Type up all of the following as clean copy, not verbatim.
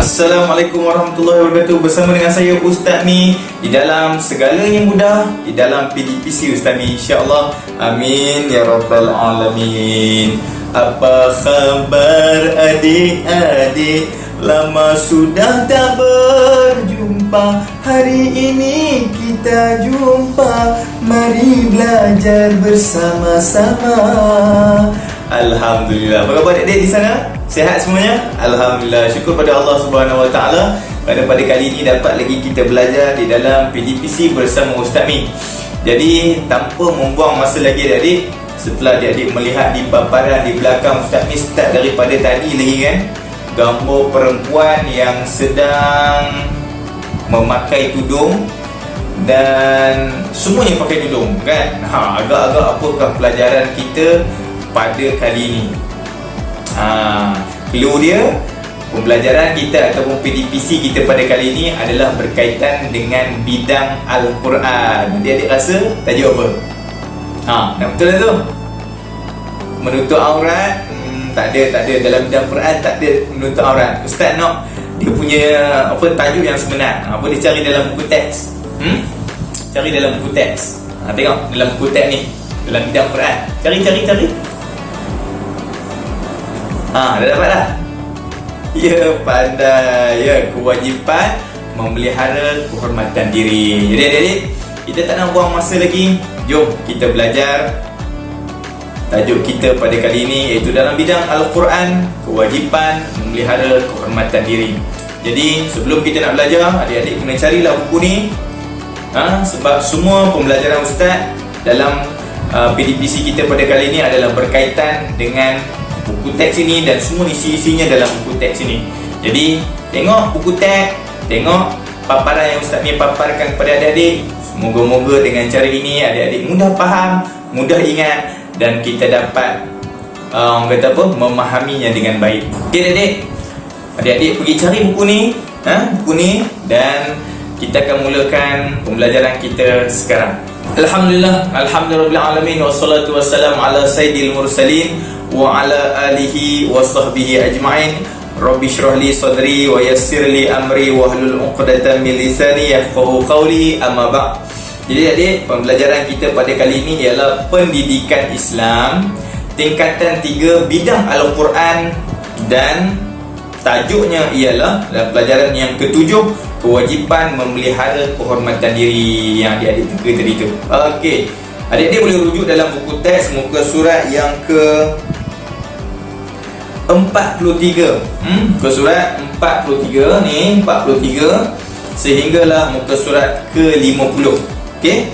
Assalamualaikum warahmatullahi wabarakatuh. Bersama dengan saya Ustaz Mi di dalam segalanya mudah di dalam PDPC Ustaz Mi, insya-Allah. Amin ya rabbal alamin. Apa khabar adik-adik? Lama sudah tak berjumpa. Hari ini kita jumpa. Mari belajar bersama-sama. Alhamdulillah. Apa khabar adik-adik di sana? Sihat semuanya? Alhamdulillah. Syukur pada Allah Subhanahu Wa Taala. Pada kali ini dapat lagi kita belajar di dalam PDPC bersama Ustaz Mi. Jadi tanpa membuang masa lagi adik-adik, setelah adik-adik melihat di paparan di belakang Ustaz Mi, start daripada tadi lagi kan, gambar perempuan yang sedang memakai tudung dan semuanya pakai tudung kan. Agak-agak apakah pelajaran kita pada kali ini? Clue dia, pembelajaran kita ataupun PDPC kita pada kali ini adalah berkaitan dengan bidang Al-Quran. Adik-adik rasa tajuk apa? Dah betul lah tu? Menutup aurat? Tak ada dalam bidang Quran, tak ada menutup aurat. Ustaz nak dia punya tajuk yang sebenar. Boleh cari dalam buku teks. Cari dalam buku teks. Tengok dalam buku teks ni, dalam bidang Quran. Cari. Dah dapat dah? Ya, pandai. Ya, kewajipan memelihara kehormatan diri. Jadi adik-adik, kita tak nak buang masa lagi. Jom kita belajar tajuk kita pada kali ini, iaitu dalam bidang Al-Quran, kewajipan memelihara kehormatan diri. Jadi sebelum kita nak belajar, adik-adik kena carilah buku ni. Sebab semua pembelajaran Ustaz dalam PDPC kita pada kali ini adalah berkaitan dengan buku teks ini dan semua isi-isinya dalam buku teks ini. Jadi tengok buku teks, tengok paparan yang Ustaz Mi paparkan kepada adik-adik. Semoga-moga dengan cara ini adik-adik mudah faham, mudah ingat dan kita dapat memahaminya dengan baik. Okey adik-adik pergi cari buku ni, buku ni, dan kita akan mulakan pembelajaran kita sekarang. Alhamdulillah alamin, wassalatu wassalamu ala sayyidil mursalin wa ala alihi wa sahbihi ajma'in. Rabbi shrah li sadri wa yassir li amri wa hlul 'uqdatam min lisani yafqahu qawli, amma ba'd. Jadi adik, pembelajaran kita pada kali ini ialah pendidikan Islam tingkatan 3 bidang Al-Quran, dan tajuknya ialah pelajaran yang ke-7, kewajipan memelihara kehormatan diri yang adik-adik teka tadi tu. Okey, adik-adik boleh rujuk dalam buku teks muka surat yang ke 43. Muka surat 43 ni, 43 sehinggalah muka surat ke-50. Okey,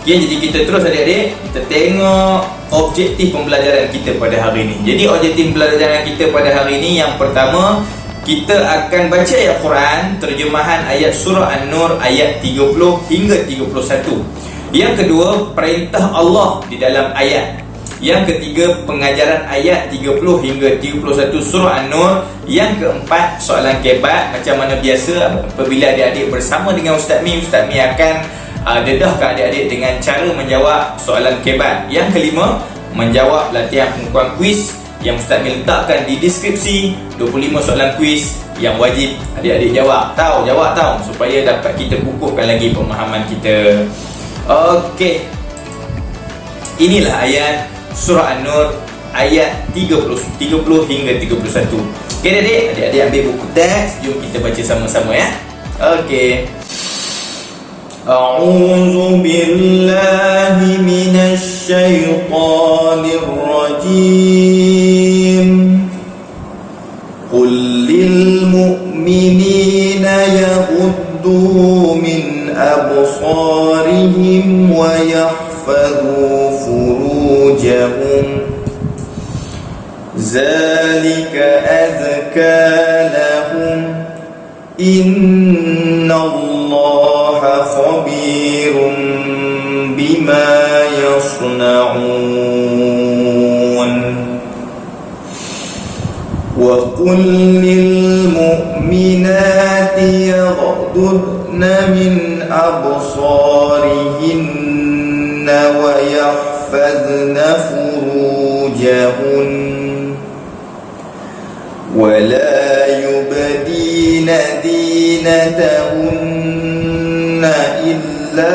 jadi kita terus adik-adik, kita tengok objektif pembelajaran kita pada hari ini. Jadi objektif pembelajaran kita pada hari ini, yang pertama, kita akan baca ayat Quran, terjemahan ayat surah An-Nur ayat 30 hingga 31. Yang kedua, perintah Allah di dalam ayat. Yang ketiga, pengajaran ayat 30 hingga 31 surah An-Nur. Yang keempat, soalan kebat. Macam mana biasa, apabila adik-adik bersama dengan Ustaz Mi akan dedahkan adik-adik dengan cara menjawab soalan kebat. Yang kelima, menjawab latihan pengukuran kuis yang Ustaz Mi letakkan di deskripsi. 25 soalan kuis yang wajib adik-adik jawab tahu, supaya dapat kita kukuhkan lagi pemahaman kita. Okey, inilah ayat surah An-Nur ayat 30 hingga 31. Okey adik-adik ambil buku teks, jom kita baca sama-sama ya. Okey. A'udzu billahi minasy syaithanir rajim. Qul lil mu'minina yaghuddu min absarihim wa yahfadhu furujahum, zalika azka lahum, innallaha khabirum bima yasna'un. Wa qul lil mu'minati yaghdudna min absarihinna wa yahfadhna يحفظن فروجهن ذلك أزكى لهن إن الله خبير بما يصنعون وقل للمؤمنات يغضضن من أبصارهن ويحفظن فروجهن ويحفظن فروجهن ذلك أزكى لهن إن الله خبير بما يصنعون. ولا يبدين زينتهن إلا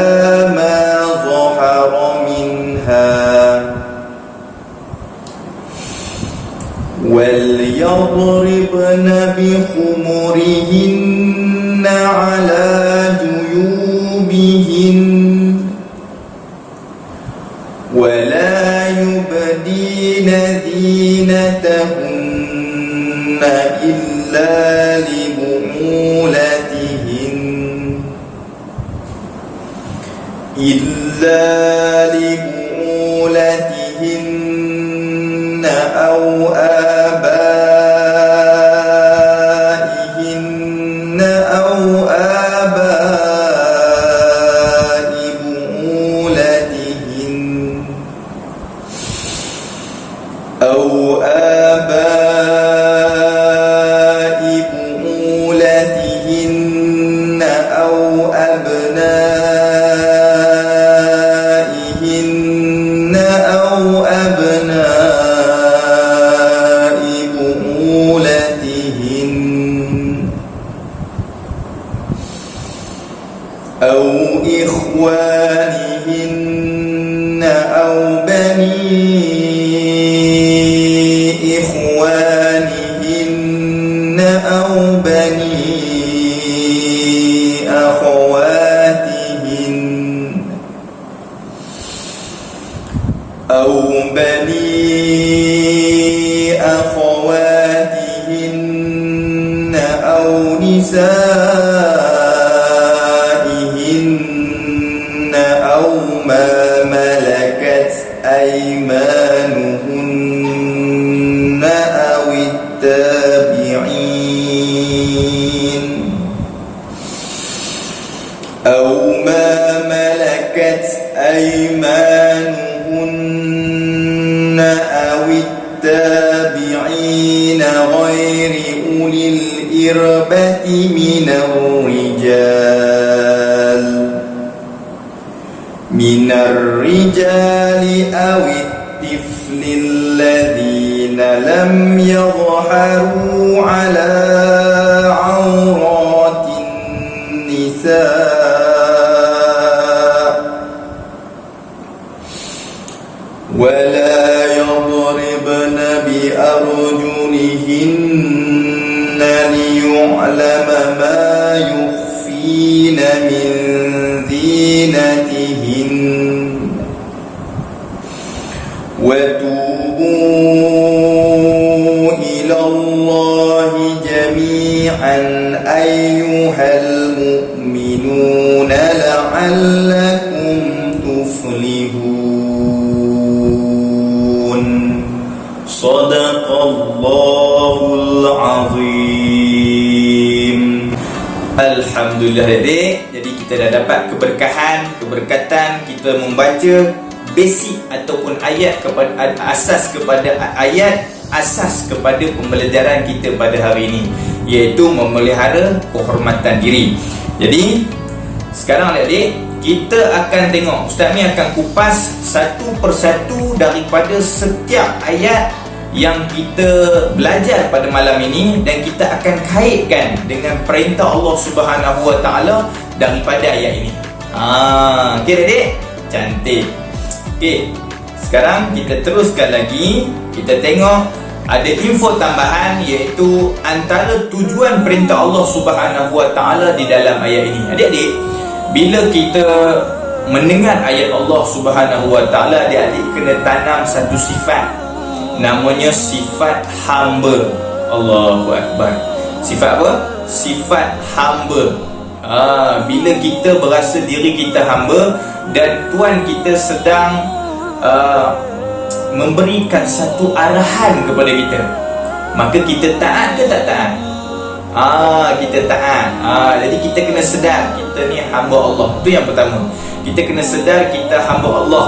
ما ظهر منها وليضربن بخمرهن على جيوبهن ولا يبدين زينتهن إلا لبعولتهن أو آبائهن أو آباء بعولتهن أو آباء بعولتهن أو أبنائهن أو أبناء بعولتهن أو إخوانهن أو بني إخوانهن أو بني أخواتهن أو بني أخواتهن أو نسائهن أو ما ملكت أيمانهن أو التابعين أو ما ملكت أيمانهن أو التابعين غير أولي الإربة من الرجال أو الطفل الذين لم يظهروا على عورات النساء ولا يضربن بأرجلهن ليعلم ما يخفين من زينتهن وتوبوا إلى الله جميعا أيها المؤمنون لعلكم تفلحون صدق الله العظيم. Alhamdulillah adik. Jadi kita dah dapat keberkatan kita membaca basic ataupun ayat kepada asas kepada ayat asas kepada pembelajaran kita pada hari ini, iaitu memelihara kehormatan diri. Jadi sekarang adik-adik kita akan tengok, Ustaz Mi akan kupas satu persatu daripada setiap ayat yang kita belajar pada malam ini, dan kita akan kaitkan dengan perintah Allah Subhanahu Wa Taala daripada ayat ini. Okey adik? Cantik. Okey. Sekarang kita teruskan lagi. Kita tengok ada info tambahan, iaitu antara tujuan perintah Allah Subhanahu Wa Taala di dalam ayat ini. Adik-adik, bila kita mendengar ayat Allah Subhanahu Wa Taala, adik-adik kena tanam satu sifat, namanya sifat hamba. Allahu Akbar. Sifat apa? Sifat hamba. Bila kita berasa diri kita hamba dan Tuhan kita sedang memberikan satu arahan kepada kita, maka kita taat ke tak taat? Kita taat. Jadi kita kena sedar kita ni hamba Allah. Itu yang pertama. Kita kena sedar kita hamba Allah.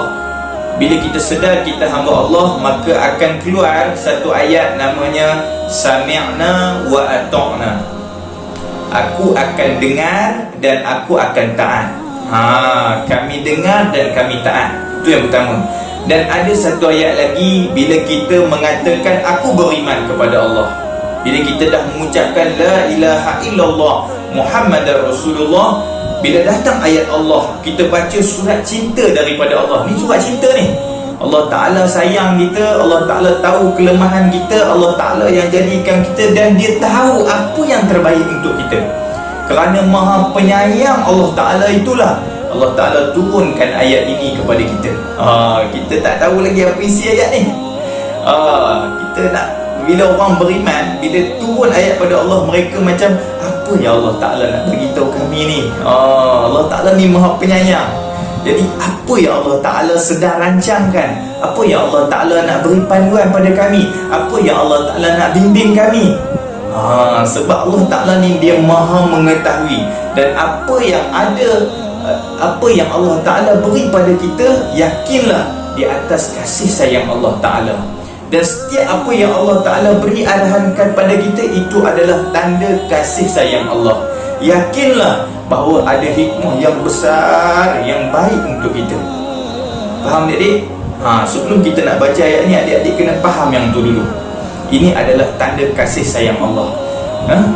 Bila kita sedar kita hamba Allah, maka akan keluar satu ayat namanya Sami'na wa ata'na. Aku akan dengar dan aku akan taat. Kami dengar dan kami taat. Itu yang pertama. Dan ada satu ayat lagi, bila kita mengatakan aku beriman kepada Allah, Bila kita dah mengucapkan la ilaha illallah Muhammadar Rasulullah, bila datang ayat Allah, kita baca surat cinta daripada Allah. Ni surat cinta ni. Allah Ta'ala sayang kita, Allah Ta'ala tahu kelemahan kita, Allah Ta'ala yang jadikan kita, dan Dia tahu apa yang terbaik untuk kita. Kerana Maha Penyayang Allah Ta'ala itulah Allah Ta'ala turunkan ayat ini kepada kita. Kita tak tahu lagi apa isi ayat ni. Kita nak, bila orang beriman, bila turun ayat pada Allah, mereka macam, apa yang Allah Ta'ala nak beritahu kami ni? Allah Ta'ala ni Maha Penyayang. Jadi apa yang Allah Ta'ala sedang rancangkan, apa yang Allah Ta'ala nak beri panduan pada kami, apa yang Allah Ta'ala nak bimbing kami. Sebab Allah Ta'ala ni Dia Maha mengetahui, dan apa yang ada, apa yang Allah Ta'ala beri pada kita, yakinlah di atas kasih sayang Allah Ta'ala. Dan setiap apa yang Allah Ta'ala beri arahankan pada kita, itu adalah tanda kasih sayang Allah. Yakinlah bahawa ada hikmah yang besar, yang baik untuk kita. Faham adik-adik? Sebelum kita nak baca ayat ni, adik-adik kena faham yang tu dulu. Ini adalah tanda kasih sayang Allah.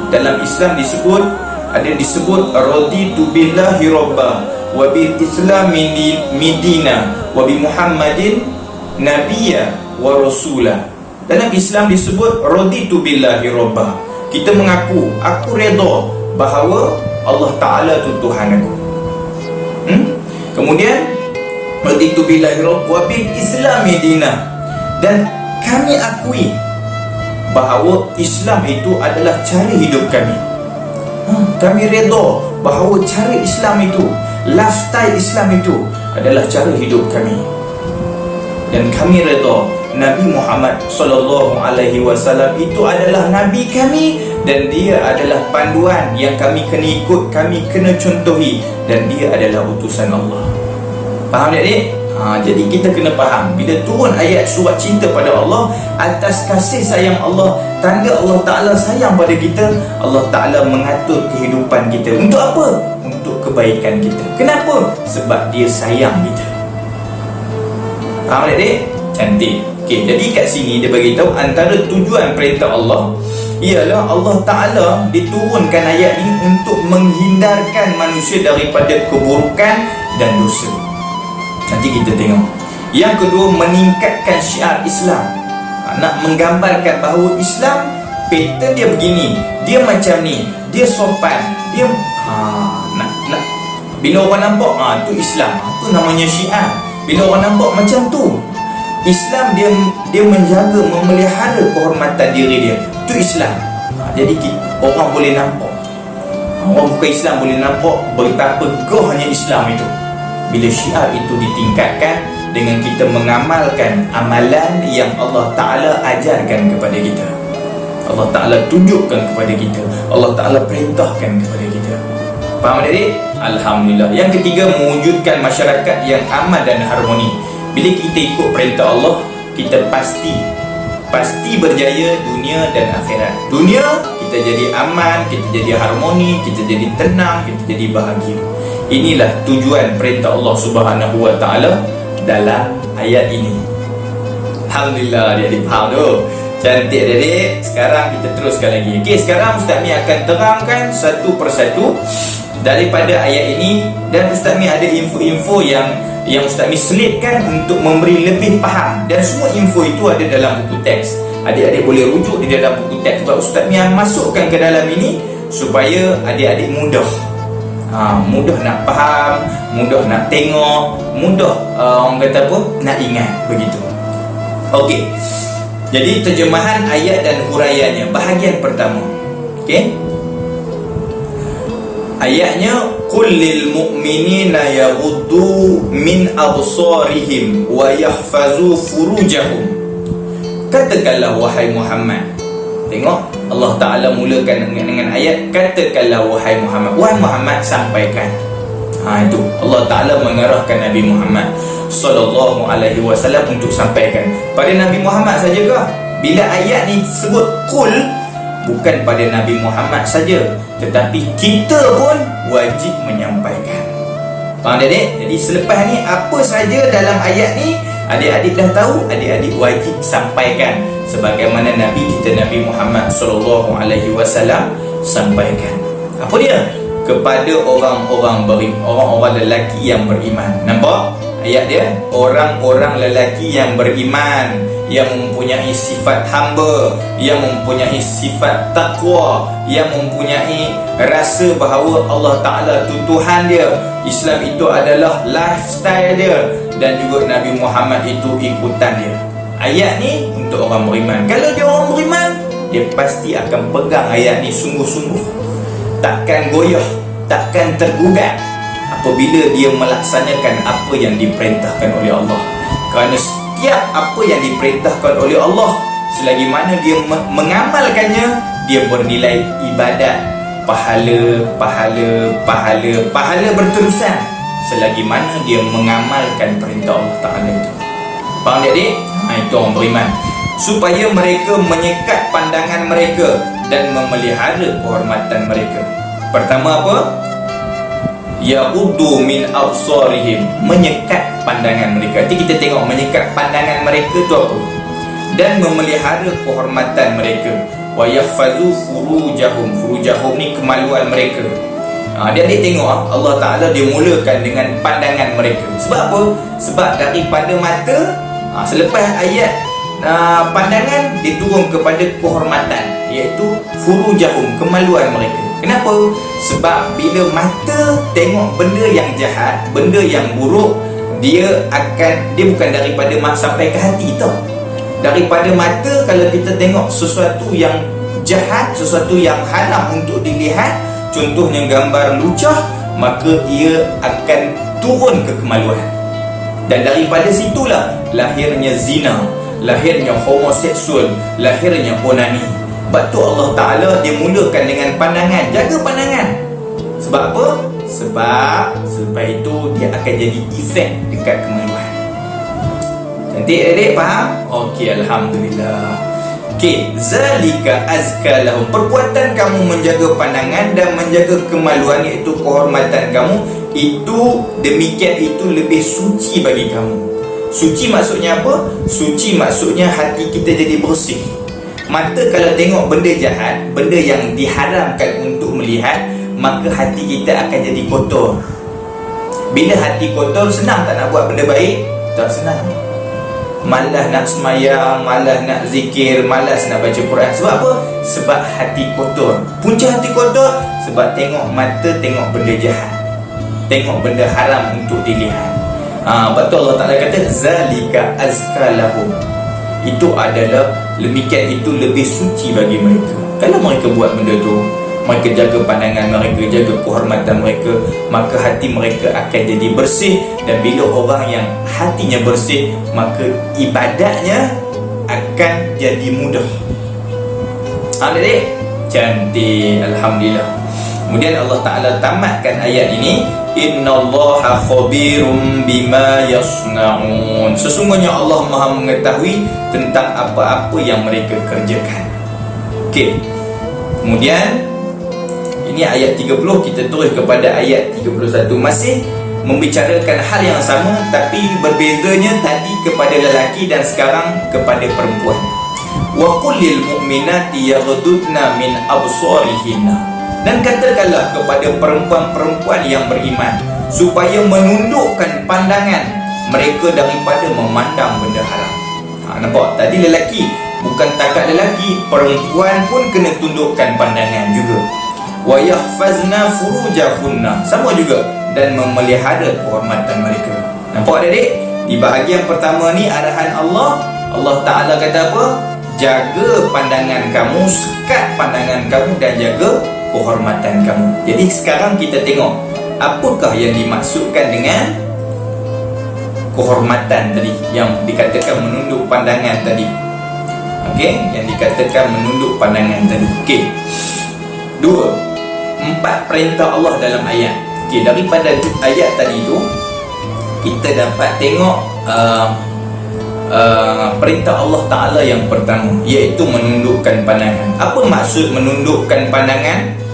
Dalam Islam disebut raditu billahi rabba wa bil islami midina wa bi Muhammadin nabiyya wa rasulah. Dalam Islam disebut raditu billahi rabba. Kita mengaku, aku redha bahawa Allah Ta'ala tu Tuhan aku. Kemudian raditu billahi rabba wa bil islami dinah, dan kami akui bahawa Islam itu adalah cara hidup kami. Kami redha bahawa cara Islam itu, lifestyle Islam itu adalah cara hidup kami. Dan kami redha Nabi Muhammad sallallahu alaihi wasallam itu adalah nabi kami, dan dia adalah panduan yang kami kena ikut, kami kena contohi, dan dia adalah utusan Allah. Faham adik-adik? Jadi kita kena faham, bila turun ayat surat cinta pada Allah, atas kasih sayang Allah, tanda Allah Ta'ala sayang pada kita, Allah Ta'ala mengatur kehidupan kita. Untuk apa? Untuk kebaikan kita. Kenapa? Sebab Dia sayang kita. Faham adik-adik? Cantik. Okey, jadi kat sini dia bagi tahu antara tujuan perintah Allah ialah Allah Ta'ala diturunkan ayat ini untuk menghindarkan manusia daripada keburukan dan dosa. Nanti kita tengok. Yang kedua, meningkatkan syiar Islam. Nak menggambarkan bahawa Islam, pattern dia begini, dia macam ni, dia sopan, dia nak bila orang nampak tu Islam, tu namanya syiar. Bila orang nampak macam tu, Islam dia menjaga, memelihara kehormatan diri dia. Tu Islam. Jadi orang boleh nampak, orang bukan Islam boleh nampak betapa gohnya Islam itu. Bila syiar itu ditingkatkan dengan kita mengamalkan amalan yang Allah Ta'ala ajarkan kepada kita, Allah Ta'ala tunjukkan kepada kita, Allah Ta'ala perintahkan kepada kita. Faham adik? Alhamdulillah. Yang ketiga, mewujudkan masyarakat yang aman dan harmoni. Bila kita ikut perintah Allah, kita pasti berjaya dunia dan akhirat. Dunia, kita jadi aman, kita jadi harmoni, kita jadi tenang, kita jadi bahagia. Inilah tujuan perintah Allah Subhanahu wa Ta'ala dalam ayat ini. Alhamdulillah, adik-adik faham tu. Cantik adik-adik. Sekarang kita teruskan lagi. Okey, sekarang Ustaz Mi akan terangkan satu persatu daripada ayat ini, dan Ustaz Mi ada info-info yang Ustaz Mi selitkan untuk memberi lebih faham, dan semua info itu ada dalam buku teks. Adik-adik boleh rujuk di dalam buku teks, sebab Ustaz Mi masukkan ke dalam ini supaya adik-adik mudah nak faham, mudah nak tengok, mudah orang kata apa, nak ingat, begitu. Okey, jadi terjemahan ayat dan huraiannya, bahagian pertama. Okey, ayatnya, qul lil mu'minina yaghuddu min absarihim wa yahfazu furujahum. Katakanlah wahai Muhammad. Tengok, Allah Ta'ala mulakan dengan ayat, katakanlah wahai Muhammad. Wahai Muhammad, sampaikan. Itu Allah Ta'ala mengarahkan Nabi Muhammad sallallahu alaihi wasallam untuk sampaikan. Pada Nabi Muhammad sajakah? Bila ayat ni sebut qul, bukan pada Nabi Muhammad saja, tetapi kita pun wajib menyampaikan. Faham adik? Jadi selepas ni, apa saja dalam ayat ni Adik-adik dah tahu, adik-adik wajib sampaikan sebagaimana Nabi kita Nabi Muhammad sallallahu alaihi wasallam sampaikan. Apa dia? Kepada orang-orang lelaki yang beriman. Nampak ayat dia? Orang-orang lelaki yang beriman, yang mempunyai sifat hamba, yang mempunyai sifat takwa, yang mempunyai rasa bahawa Allah Ta'ala itu Tuhan dia, Islam itu adalah lifestyle dia, dan juga Nabi Muhammad itu ikutan dia. Ayat ni untuk orang beriman. Kalau dia orang beriman, dia pasti akan pegang ayat ni sungguh-sungguh, takkan goyah, takkan tergugat apabila dia melaksanakan apa yang diperintahkan oleh Allah. Kerana setiap apa yang diperintahkan oleh Allah, selagi mana dia mengamalkannya, dia bernilai ibadat, pahala berterusan selagi mana dia mengamalkan perintah Allah Ta'ala itu. Faham tak, adik? Itu orang beriman. Supaya mereka menyekat pandangan mereka dan memelihara kehormatan mereka. Pertama apa? Yaghuddu min absarihim, menyekat pandangan mereka. Nanti kita tengok menyekat pandangan mereka tu apa, dan memelihara kehormatan mereka. Wa yahfazu furujahum, furujahum ni kemaluan mereka. Dia tengok Allah Ta'ala dia mulakan dengan pandangan mereka. Sebab apa? Sebab daripada mata, selepas ayat pandangan, dia turun kepada kehormatan, iaitu furujahum, kemaluan mereka. Kenapa? Sebab bila mata tengok benda yang jahat, benda yang buruk, dia bukan daripada sampai ke hati tau. Daripada mata, kalau kita tengok sesuatu yang jahat, sesuatu yang haram untuk dilihat, contohnya gambar lucah, maka ia akan turun ke kemaluan. Dan daripada situlah lahirnya zina, lahirnya homoseksual, lahirnya onani. Sebab tu Allah Ta'ala dia mulakan dengan pandangan. Jaga pandangan. Sebab apa? Sebab selepas itu dia akan jadi efek dekat kemaluan. Cantik adik, faham? Okey, Alhamdulillah. Okey, zalika azka lahum. Perbuatan kamu menjaga pandangan dan menjaga kemaluan, iaitu kehormatan kamu, itu demikian, itu lebih suci bagi kamu. Suci maksudnya apa? Suci maksudnya hati kita jadi bersih. Mata kalau tengok benda jahat, benda yang diharamkan untuk melihat, maka hati kita akan jadi kotor. Bila hati kotor, senang tak nak buat benda baik? Tak senang. Malas nak semayang, malas nak zikir, malas nak baca Quran. Sebab apa? Sebab hati kotor. Punca hati kotor sebab tengok mata, tengok benda jahat, tengok benda haram untuk dilihat. Sebab tu Allah Ta'ala kata zalika azka lahum. Itu adalah demikian, itu lebih suci bagi mereka. Kalau mereka buat benda tu, mereka jaga pandangan mereka, jaga kehormatan mereka, maka hati mereka akan jadi bersih. Dan bila orang yang hatinya bersih, maka ibadatnya akan jadi mudah. Adik, cantik, Alhamdulillah. Kemudian Allah Ta'ala tamatkan ayat ini, innallaha khabirum bima yasna'un. Sesungguhnya Allah Maha mengetahui tentang apa-apa yang mereka kerjakan. Okey. Kemudian ini ayat 30, kita terus kepada ayat 31. Masih membicarakan hal yang sama, tapi berbezanya tadi kepada lelaki dan sekarang kepada perempuan. Wa qul lil mu'minati yaghdudna min absarihinna. Dan katakanlah kepada perempuan-perempuan yang beriman supaya menundukkan pandangan mereka daripada memandang benda haram. Nampak? Tadi lelaki, bukan takat lelaki, perempuan pun kena tundukkan pandangan juga. Wa yahfazna furujahunna, sama juga, dan memelihara kehormatan mereka. Nampak adik? Di bahagian pertama ni arahan Allah Ta'ala kata apa? Jaga pandangan kamu, sekat pandangan kamu, dan jaga kehormatan kamu. Jadi sekarang kita tengok apakah yang dimaksudkan dengan kehormatan tadi, yang dikatakan menunduk pandangan tadi. Okey, yang dikatakan menunduk pandangan tadi. Okey. 4 perintah Allah dalam ayat. Okey, daripada ayat tadi tu kita dapat tengok perintah Allah Ta'ala yang pertama, iaitu menundukkan pandangan. Apa maksud menundukkan pandangan?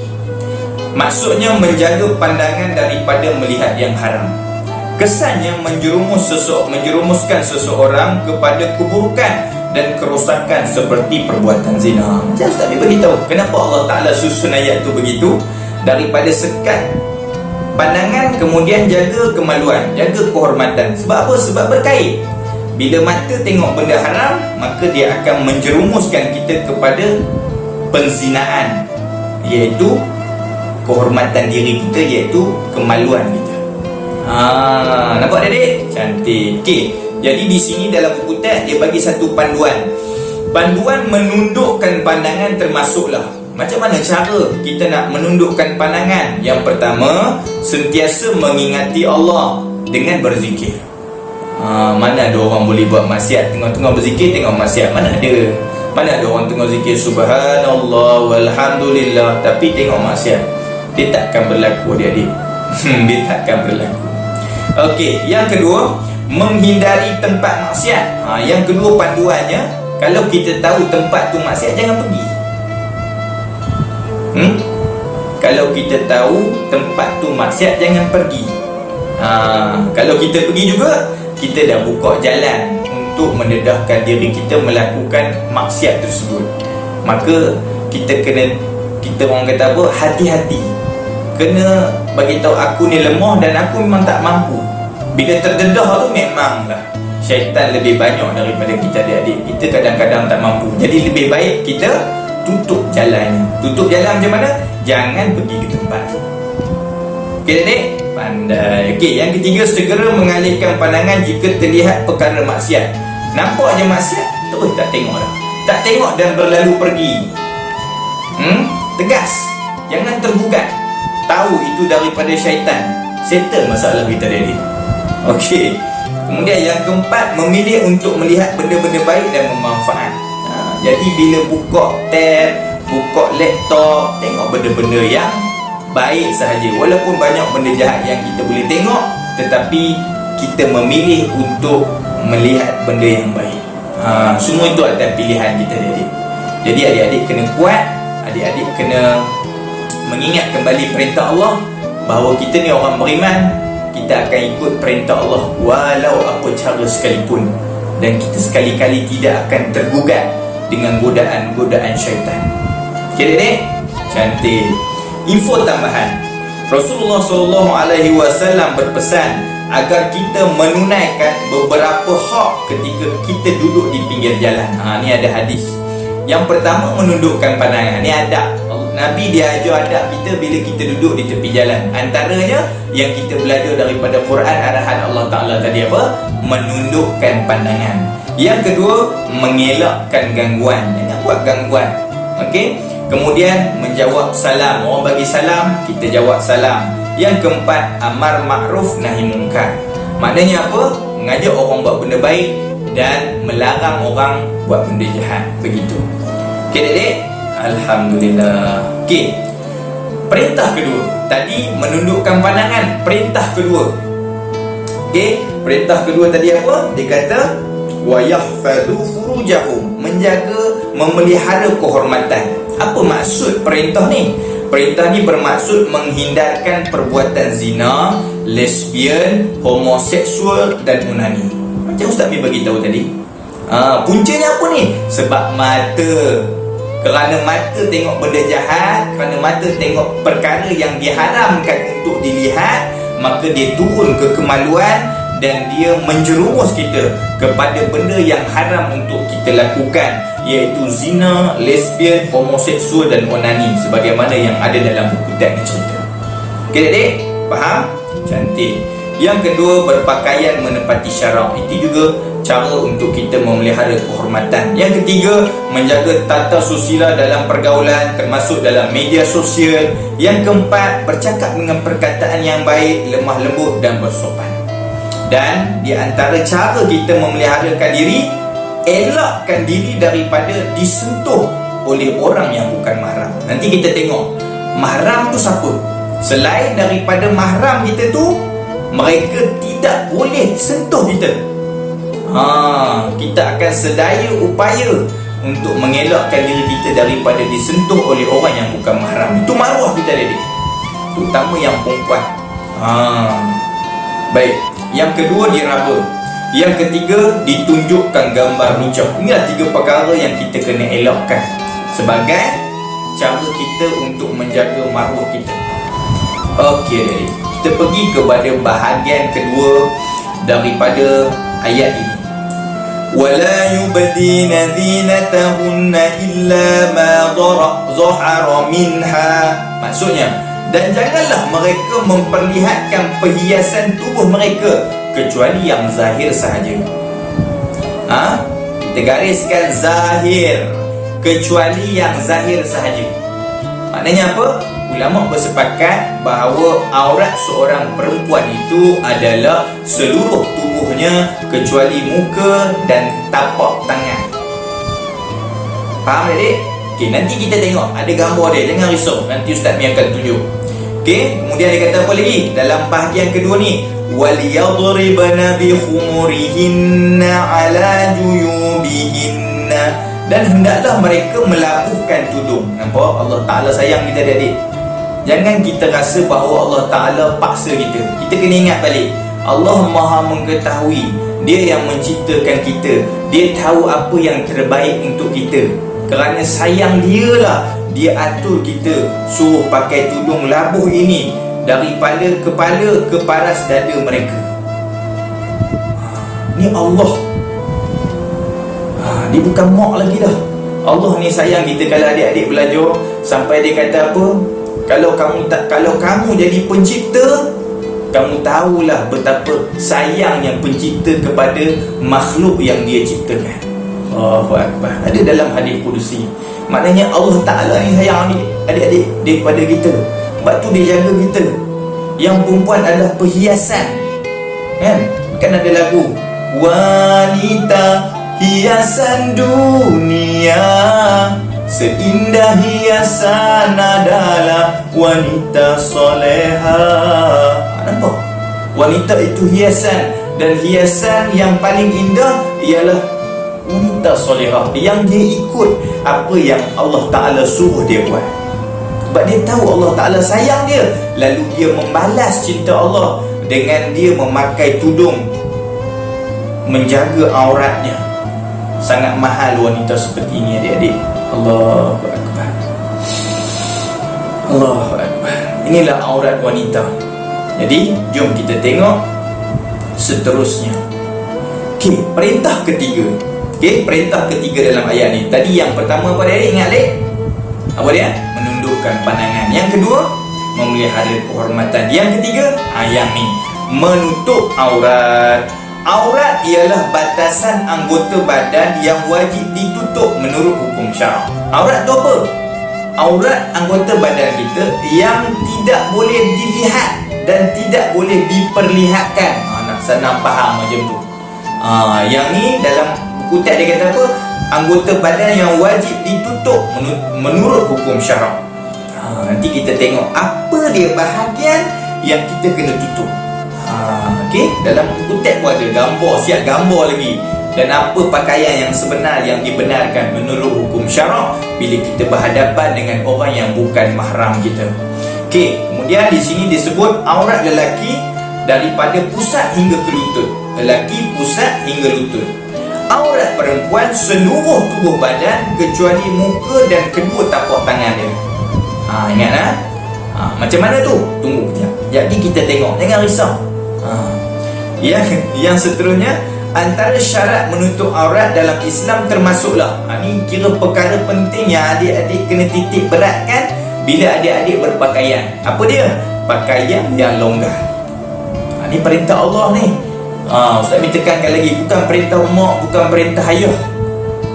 Maksudnya menjaga pandangan daripada melihat yang haram. kesannya menjerumuskan seseorang kepada keburukan dan kerosakan seperti perbuatan zina. Macam Ustaz beritahu, kenapa Allah Ta'ala susun ayat tu begitu? Daripada sekat pandangan, kemudian jaga kemaluan, jaga kehormatan. Sebab apa? Sebab berkait. Bila mata tengok benda haram, maka dia akan menjerumuskan kita kepada penzinaan, iaitu kehormatan diri kita, iaitu kemaluan kita. Nampak adik? Cantik. Okey. Jadi di sini dalam buku teks dia bagi satu panduan. Panduan menundukkan pandangan termasuklah. Macam mana cara kita nak menundukkan pandangan? Yang pertama, sentiasa mengingati Allah dengan berzikir. Mana ada orang boleh buat maksiat tengah-tengah berzikir, tengok maksiat? Mana ada? Mana ada orang tengah zikir subhanallah walhamdulillah tapi tengok maksiat? Dia takkan berlaku, adik-adik. Dia takkan berlaku. Okey, yang kedua, menghindari tempat maksiat. Yang kedua panduannya, kalau kita tahu tempat tu maksiat, jangan pergi. Kalau kita tahu tempat tu maksiat, jangan pergi. Kalau kita pergi juga, kita dah buka jalan untuk mendedahkan diri kita melakukan maksiat tersebut. Maka kita orang kata apa? Hati-hati. Kena bagi tahu aku ni lemah dan aku memang tak mampu. Bila terdedah tu memanglah syaitan lebih banyak daripada kita adik-adik. Kita kadang-kadang tak mampu. Jadi lebih baik kita tutup jalannya. Tutup jalan macam mana? Jangan pergi ke tempat. Okey adik? Pandai. Okey, yang ketiga, segera mengalihkan pandangan jika terlihat perkara maksiat. Nampak je maksiat, terus tak tengok dah. Tak tengok dan berlalu pergi. Tegas. Jangan tergugat. Tahu itu daripada syaitan. Settle masalah kita adik. Okey. Kemudian yang keempat, memilih untuk melihat benda-benda baik dan bermanfaat. Jadi bila buka tab, buka laptop, tengok benda-benda yang baik sahaja. Walaupun banyak benda jahat yang kita boleh tengok, tetapi kita memilih untuk melihat benda yang baik. Semua itu atas pilihan kita adik-adik. Jadi adik-adik kena kuat. Adik-adik kena mengingat kembali perintah Allah, bahawa kita ni orang beriman. Kita akan ikut perintah Allah walau apa cara sekalipun. Dan kita sekali-kali tidak akan tergugat dengan godaan-godaan syaitan. Okey adik? Cantik. Info tambahan, Rasulullah SAW berpesan agar kita menunaikan beberapa hak ketika kita duduk di pinggir jalan. Ni ada hadis. Yang pertama, menundukkan pandangan. Ni adab. Nabi dia ajar adab kita bila kita duduk di tepi jalan. Antaranya yang kita belajar daripada Quran, arahan Allah Ta'ala tadi apa? Menundukkan pandangan. Yang kedua, mengelakkan gangguan. Jangan buat gangguan. Okey? Kemudian menjawab salam. Orang bagi salam, kita jawab salam. Yang keempat, amar makruf nahi mungkar. Maknanya apa? Mengajak orang buat benda baik dan melarang orang buat benda jahat. Begitu. Okey adik? Alhamdulillah. Okey. Perintah kedua. Tadi menundukkan pandangan. Perintah kedua. Okey, perintah kedua tadi apa? Dia kata wa yahfadu furujahum, menjaga, memelihara kehormatan. Apa maksud perintah ni? Perintah ni bermaksud menghindarkan perbuatan zina, lesbian, homoseksual dan onani. Macam Ustaz Mi bagi tahu tadi. Puncanya apa ni? Sebab mata. Kerana mata tengok benda jahat, kerana mata tengok perkara yang diharamkan untuk dilihat, maka dia turun ke kemaluan dan dia menjerumus kita kepada benda yang haram untuk kita lakukan, iaitu zina, lesbian, homoseksual dan onani, sebagaimana yang ada dalam buku teks cerita. Okey adik? Faham? Cantik. Yang kedua, berpakaian menepati syarak. Itu juga cara untuk kita memelihara kehormatan. Yang ketiga, menjaga tata susila dalam pergaulan, termasuk dalam media sosial. Yang keempat, bercakap dengan perkataan yang baik, lemah lembut dan bersopan. Dan di antara cara kita memeliharakan diri, elakkan diri daripada disentuh oleh orang yang bukan mahram. Nanti kita tengok mahram tu siapa. Selain daripada mahram kita tu, mereka tidak boleh sentuh kita. Kita akan sedaya upaya untuk mengelakkan diri kita daripada disentuh oleh orang yang bukan mahram. Itu maruah kita adik, terutama yang perempuan. Baik, yang kedua diraba. Yang ketiga ditunjukkan gambar lucah. Inilah 3 perkara yang kita kena elakkan sebagai cara kita untuk menjaga maruah kita. Okey, jadi kita pergi kepada bahagian kedua daripada ayat ini. Wala yubdina zinatahunna illa ma zahara minha. Maksudnya, dan janganlah mereka memperlihatkan perhiasan tubuh mereka kecuali yang zahir sahaja. Kita gariskan zahir, kecuali yang zahir sahaja. Maknanya apa? Ulama bersepakat bahawa aurat seorang perempuan itu adalah seluruh tubuhnya kecuali muka dan tapak tangan. Faham adik? Okey, nanti kita tengok ada gambar dia, jangan risau. Nanti Ustaz Mi akan tunjuk. Okey, kemudian dia kata apa lagi? Dalam bahagian kedua ni, waliyadribna bi khumurihinna ala juyubihinna, dan hendaklah mereka melabuhkan tudung. Nampak? Allah Ta'ala sayang kita adik-adik. Jangan kita rasa bahawa Allah Ta'ala paksa kita. Kita kena ingat balik, Allah Maha mengetahui. Dia yang menciptakan kita. Dia tahu apa yang terbaik untuk kita. Kerana sayang dia lah, dia atur kita suruh pakai tudung labuh ini daripada kepala ke paras dada mereka. Ni Allah. Dia bukan mak lagi dah. Allah ni sayang kita. Kalau adik-adik belajar sampai dia kata apa, kalau kamu jadi pencipta, kamu tahulah betapa sayangnya pencipta kepada makhluk yang dia ciptakan. Allahu Akbar. Ada dalam hadis kudusi. Maknanya Allah Ta'ala ni sayang adik-adik daripada kita. Sebab tu dia jaga kita. Yang perempuan adalah perhiasan. Kan ada lagu, wanita hiasan dunia, seindah hiasan adalah wanita soleha. Nampak? Wanita itu hiasan, dan hiasan yang paling indah ialah wanita soleha, yang dia ikut apa yang Allah Ta'ala suruh dia buat. Sebab dia tahu Allah Ta'ala sayang dia, lalu dia membalas cinta Allah dengan dia memakai tudung menjaga auratnya. Sangat mahal wanita seperti ini adik-adik. Allahu Akbar. Allahu Akbar. Inilah aurat wanita. Jadi jom kita tengok seterusnya. Okey, perintah ketiga. Okey, perintah ketiga dalam ayat ni. Tadi yang pertama apa dia? Ingat lek? Apa dia? Menundukkan pandangan. Yang kedua, memelihara kehormatan. Yang ketiga, yang ni, menutup aurat. Aurat ialah batasan anggota badan yang wajib ditutup menurut hukum syarak. Aurat tu apa? Aurat anggota badan kita yang tidak boleh dilihat dan tidak boleh diperlihatkan. Nak senang faham macam tu. Yang ni dalam buku teks dia kata apa? Anggota badan yang wajib ditutup menurut hukum syarak. Nanti kita tengok apa dia bahagian yang kita kena tutup. Okey, dalam buku teks pun ada gambar, siap gambar lagi. Dan apa pakaian yang sebenar yang dibenarkan menurut hukum syarak bila kita berhadapan dengan orang yang bukan mahram kita. Okey, kemudian di sini disebut aurat lelaki daripada pusat hingga ke lutut. Lelaki pusat hingga lutut. Aurat perempuan seluruh tubuh badan kecuali muka dan kedua tapak tangan dia. Ingat lah. Macam mana tu? Tunggu kejap. Jadi kita tengok, jangan risau. Yang seterusnya, antara syarat menutup aurat dalam Islam termasuklah, ni kira perkara penting yang adik-adik kena titik beratkan bila adik-adik berpakaian. Apa dia? Pakaian yang longgar. Ni perintah Allah ni. Ustaz Mi tekankan lagi, bukan perintah mak, bukan perintah ayah,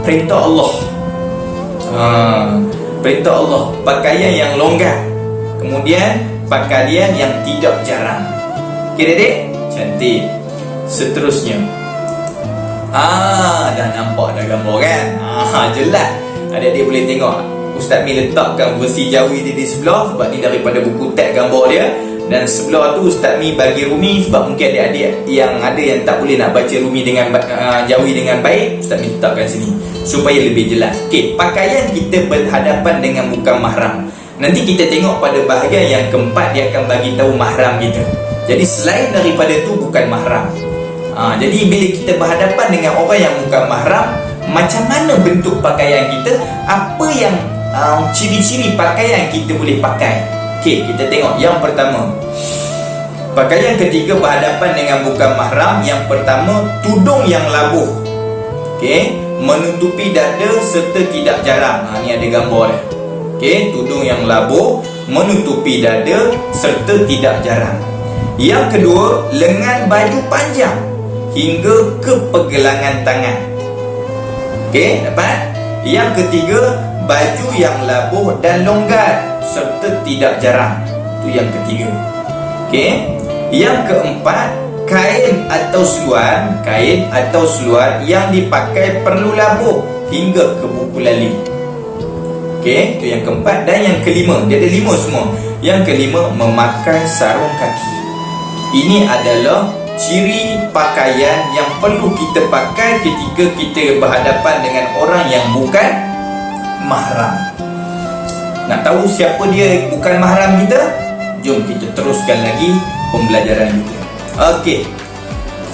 perintah Allah. Perintah Allah, pakaian yang longgar. Kemudian pakaian yang tidak jarang. Okey adik? Cantik. Seterusnya, dah nampak dah gambar kan? Jelas. Adik-adik boleh tengok. Ustaz Mi letakkan versi Jawi dia di sebelah sebab ni daripada buku teks gambar dia. Dan sebelah tu Ustaz Mi bagi rumi sebab mungkin adik-adik yang ada yang tak boleh nak baca rumi dengan Jawi dengan baik, Ustaz Mi letakkan sini supaya lebih jelas. Okey, pakaian kita berhadapan dengan bukan mahram. Nanti kita tengok pada bahagian yang keempat, dia akan bagi tahu mahram kita. Jadi selain daripada tu bukan mahram. Jadi bila kita berhadapan dengan orang yang bukan mahram, macam mana bentuk pakaian kita, apa yang ciri-ciri pakaian kita boleh pakai. Okey, kita tengok yang pertama. Pakaian ketiga berhadapan dengan bukan mahram. Yang pertama, tudung yang labuh. Okey, menutupi dada serta tidak jarang. Ni ada gambar dia. Okey, tudung yang labuh, menutupi dada serta tidak jarang. Yang kedua, lengan baju panjang hingga ke pergelangan tangan. Okey, dapat? Yang ketiga, baju yang labuh dan longgar serta tidak jarang. Itu yang ketiga. Okey. Yang keempat, kain atau seluar yang dipakai perlu labuh hingga ke buku lali. Okey, itu yang keempat. Dan yang kelima, dia ada 5 semua. Yang kelima, memakai sarung kaki. Ini adalah ciri pakaian yang perlu kita pakai ketika kita berhadapan dengan orang yang bukan mahram. Nak tahu siapa dia bukan mahram kita? Jom kita teruskan lagi pembelajaran kita. Okey,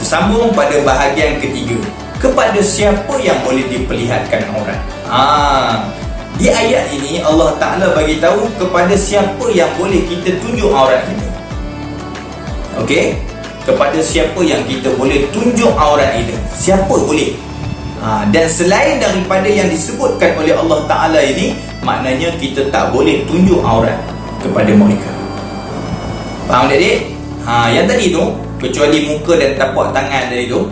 sambung pada bahagian ketiga. Kepada siapa yang boleh diperlihatkan aurat? Di ayat ini Allah Ta'ala bagi tahu kepada siapa yang boleh kita tunjuk aurat kita. Okey, kepada siapa yang kita boleh tunjuk aurat kita, siapa boleh. Dan selain daripada yang disebutkan oleh Allah Ta'ala ini, maknanya kita tak boleh tunjuk aurat kepada mereka. Faham adik? Yang tadi tu, kecuali muka dan tapak tangan tadi tu.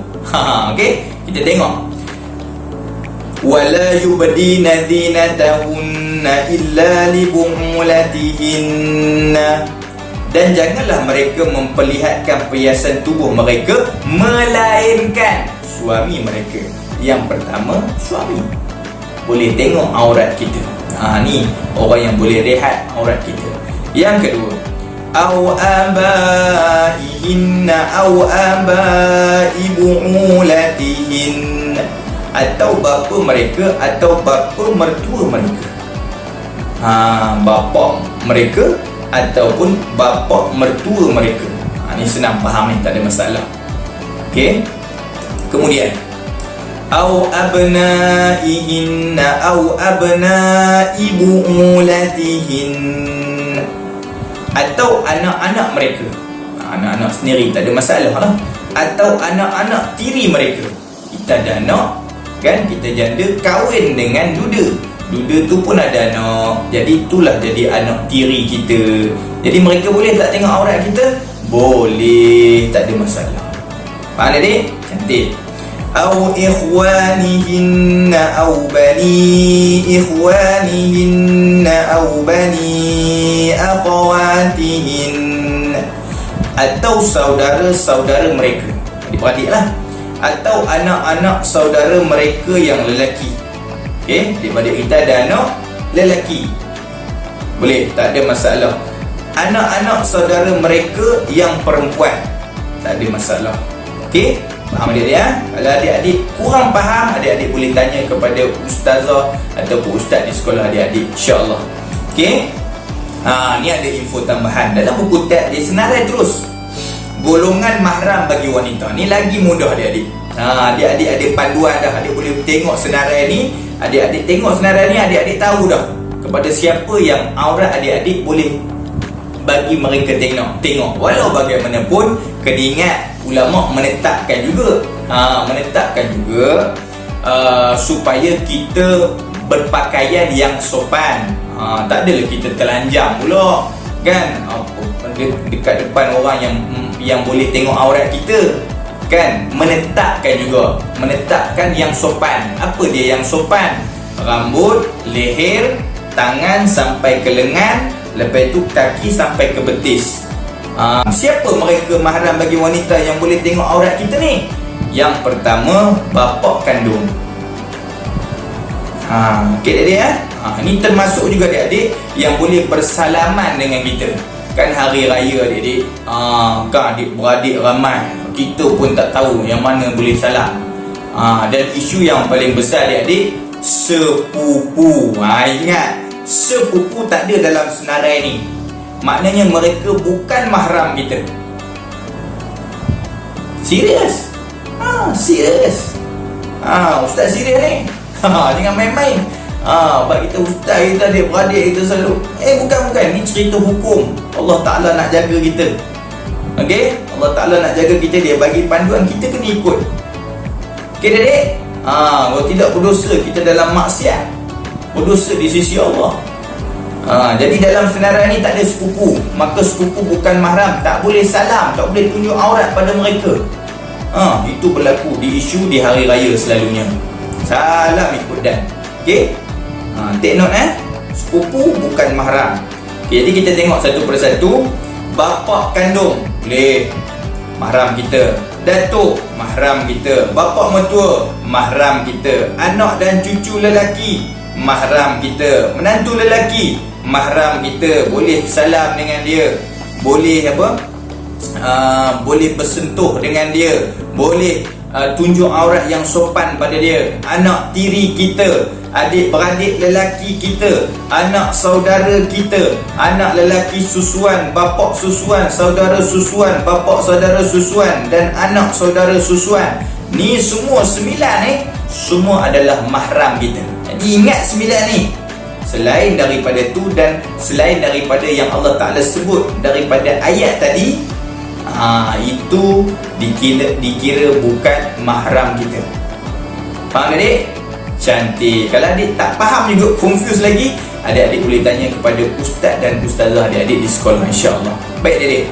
Okey, kita tengok. Wala yubdina zinatahunna illa li bu'ulatihinna. Dan janganlah mereka memperlihatkan perhiasan tubuh mereka melainkan suami mereka. Yang pertama, suami boleh tengok aurat kita. Ni orang yang boleh lihat aurat kita. Yang kedua, au abaihinna au abai bu'ulatihinna, atau bapa mereka atau bapa mertua mereka. Bapa mereka ataupun bapa mertua mereka. Ni senang faham ni, tak ada masalah. Okey. Kemudian au abnaihinna au abnai bu'ulatihinna, atau anak-anak mereka. Anak-anak sendiri tak ada masalah lah. Atau anak-anak tiri mereka. Kita ada anak, kan, kita janda kahwin dengan duda. Duda tu pun ada anak, jadi itulah jadi anak tiri kita. Jadi mereka boleh tak tengok aurat kita? Boleh, tak ada masalah. Faham adik? Cantik. Au ikhwanihinna au bani ikhwanihinna au bani akhawatihinna, atau saudara-saudara mereka, adik-beradik lah, atau anak-anak saudara mereka yang lelaki. Okey, adik-beradik kita ada anak lelaki, boleh, tak ada masalah. Anak-anak saudara mereka yang perempuan, tak ada masalah. Okey, faham adik-adik ya? Kalau adik-adik kurang faham, adik-adik boleh tanya kepada ustazah ataupun ustaz di sekolah adik-adik, insya-Allah. Okey. Ni ada info tambahan dalam buku teks dia senarai terus. Golongan mahram bagi wanita. Ni lagi mudah adik-adik. Adik-adik ada panduan dah. Adik boleh tengok senarai ni. Adik-adik tengok senarai ni, adik-adik tahu dah kepada siapa yang aurat adik-adik boleh bagi mereka tengok. Walau bagaimanapun, kena ingat ulama menetapkan juga supaya kita berpakaian yang sopan. Tak adalah kita telanjang pula, kan, dekat depan orang yang boleh tengok aurat kita, kan. Menetapkan yang sopan. Apa dia yang sopan? Rambut, leher, tangan sampai ke lengan, lepas itu kaki sampai ke betis. Siapa mereka mahram bagi wanita yang boleh tengok aurat kita ni? Yang pertama, bapa kandung. Okey adik-adik ya. Ni termasuk juga adik-adik yang boleh bersalaman dengan kita. Kan hari raya adik-adik, kan adik-beradik ramai, kita pun tak tahu yang mana boleh salam. Dan isu yang paling besar adik-adik, sepupu. Ingat, sepupu tak ada dalam senarai ni. Maknanya mereka bukan mahram kita. Serius? Serius. Ustaz serius ni. Jangan main-main. Sebab kita ustaz, kita adik-beradik, kita selalu bukan. Ni cerita hukum. Allah Ta'ala nak jaga kita. Okey? Allah Ta'ala nak jaga kita. Dia bagi panduan, kita kena ikut. Okey adik? Kalau tidak berdosa, kita dalam maksiat, berdosa di sisi Allah. Jadi dalam senarai ni tak ada sepupu. Maka sepupu bukan mahram. Tak boleh salam, tak boleh tunjuk aurat pada mereka. Itu berlaku di isu di hari raya selalunya. Salam ikut dan. Okey? Take note sepupu bukan mahram. Okay, jadi kita tengok satu persatu. Bapa kandung boleh, mahram kita. Datuk, mahram kita. Bapa mertua, mahram kita. Anak dan cucu lelaki, mahram kita. Menantu lelaki, mahram kita. Boleh salam dengan dia, boleh boleh bersentuh dengan dia, boleh tunjuk aurat yang sopan pada dia. Anak tiri kita, adik-beradik lelaki kita, anak saudara kita, anak lelaki susuan, bapak susuan, saudara susuan, bapak saudara susuan, dan anak saudara susuan. Ni semua 9 semua adalah mahram kita. Jadi ingat 9 ni. Selain daripada tu dan selain daripada yang Allah Ta'ala sebut daripada ayat tadi, itu dikira bukan mahram kita. Faham adik? Cantik. Kalau adik tak faham juga, confuse lagi, adik-adik boleh tanya kepada ustaz dan ustazah adik-adik di sekolah, insya-Allah. Baik adik.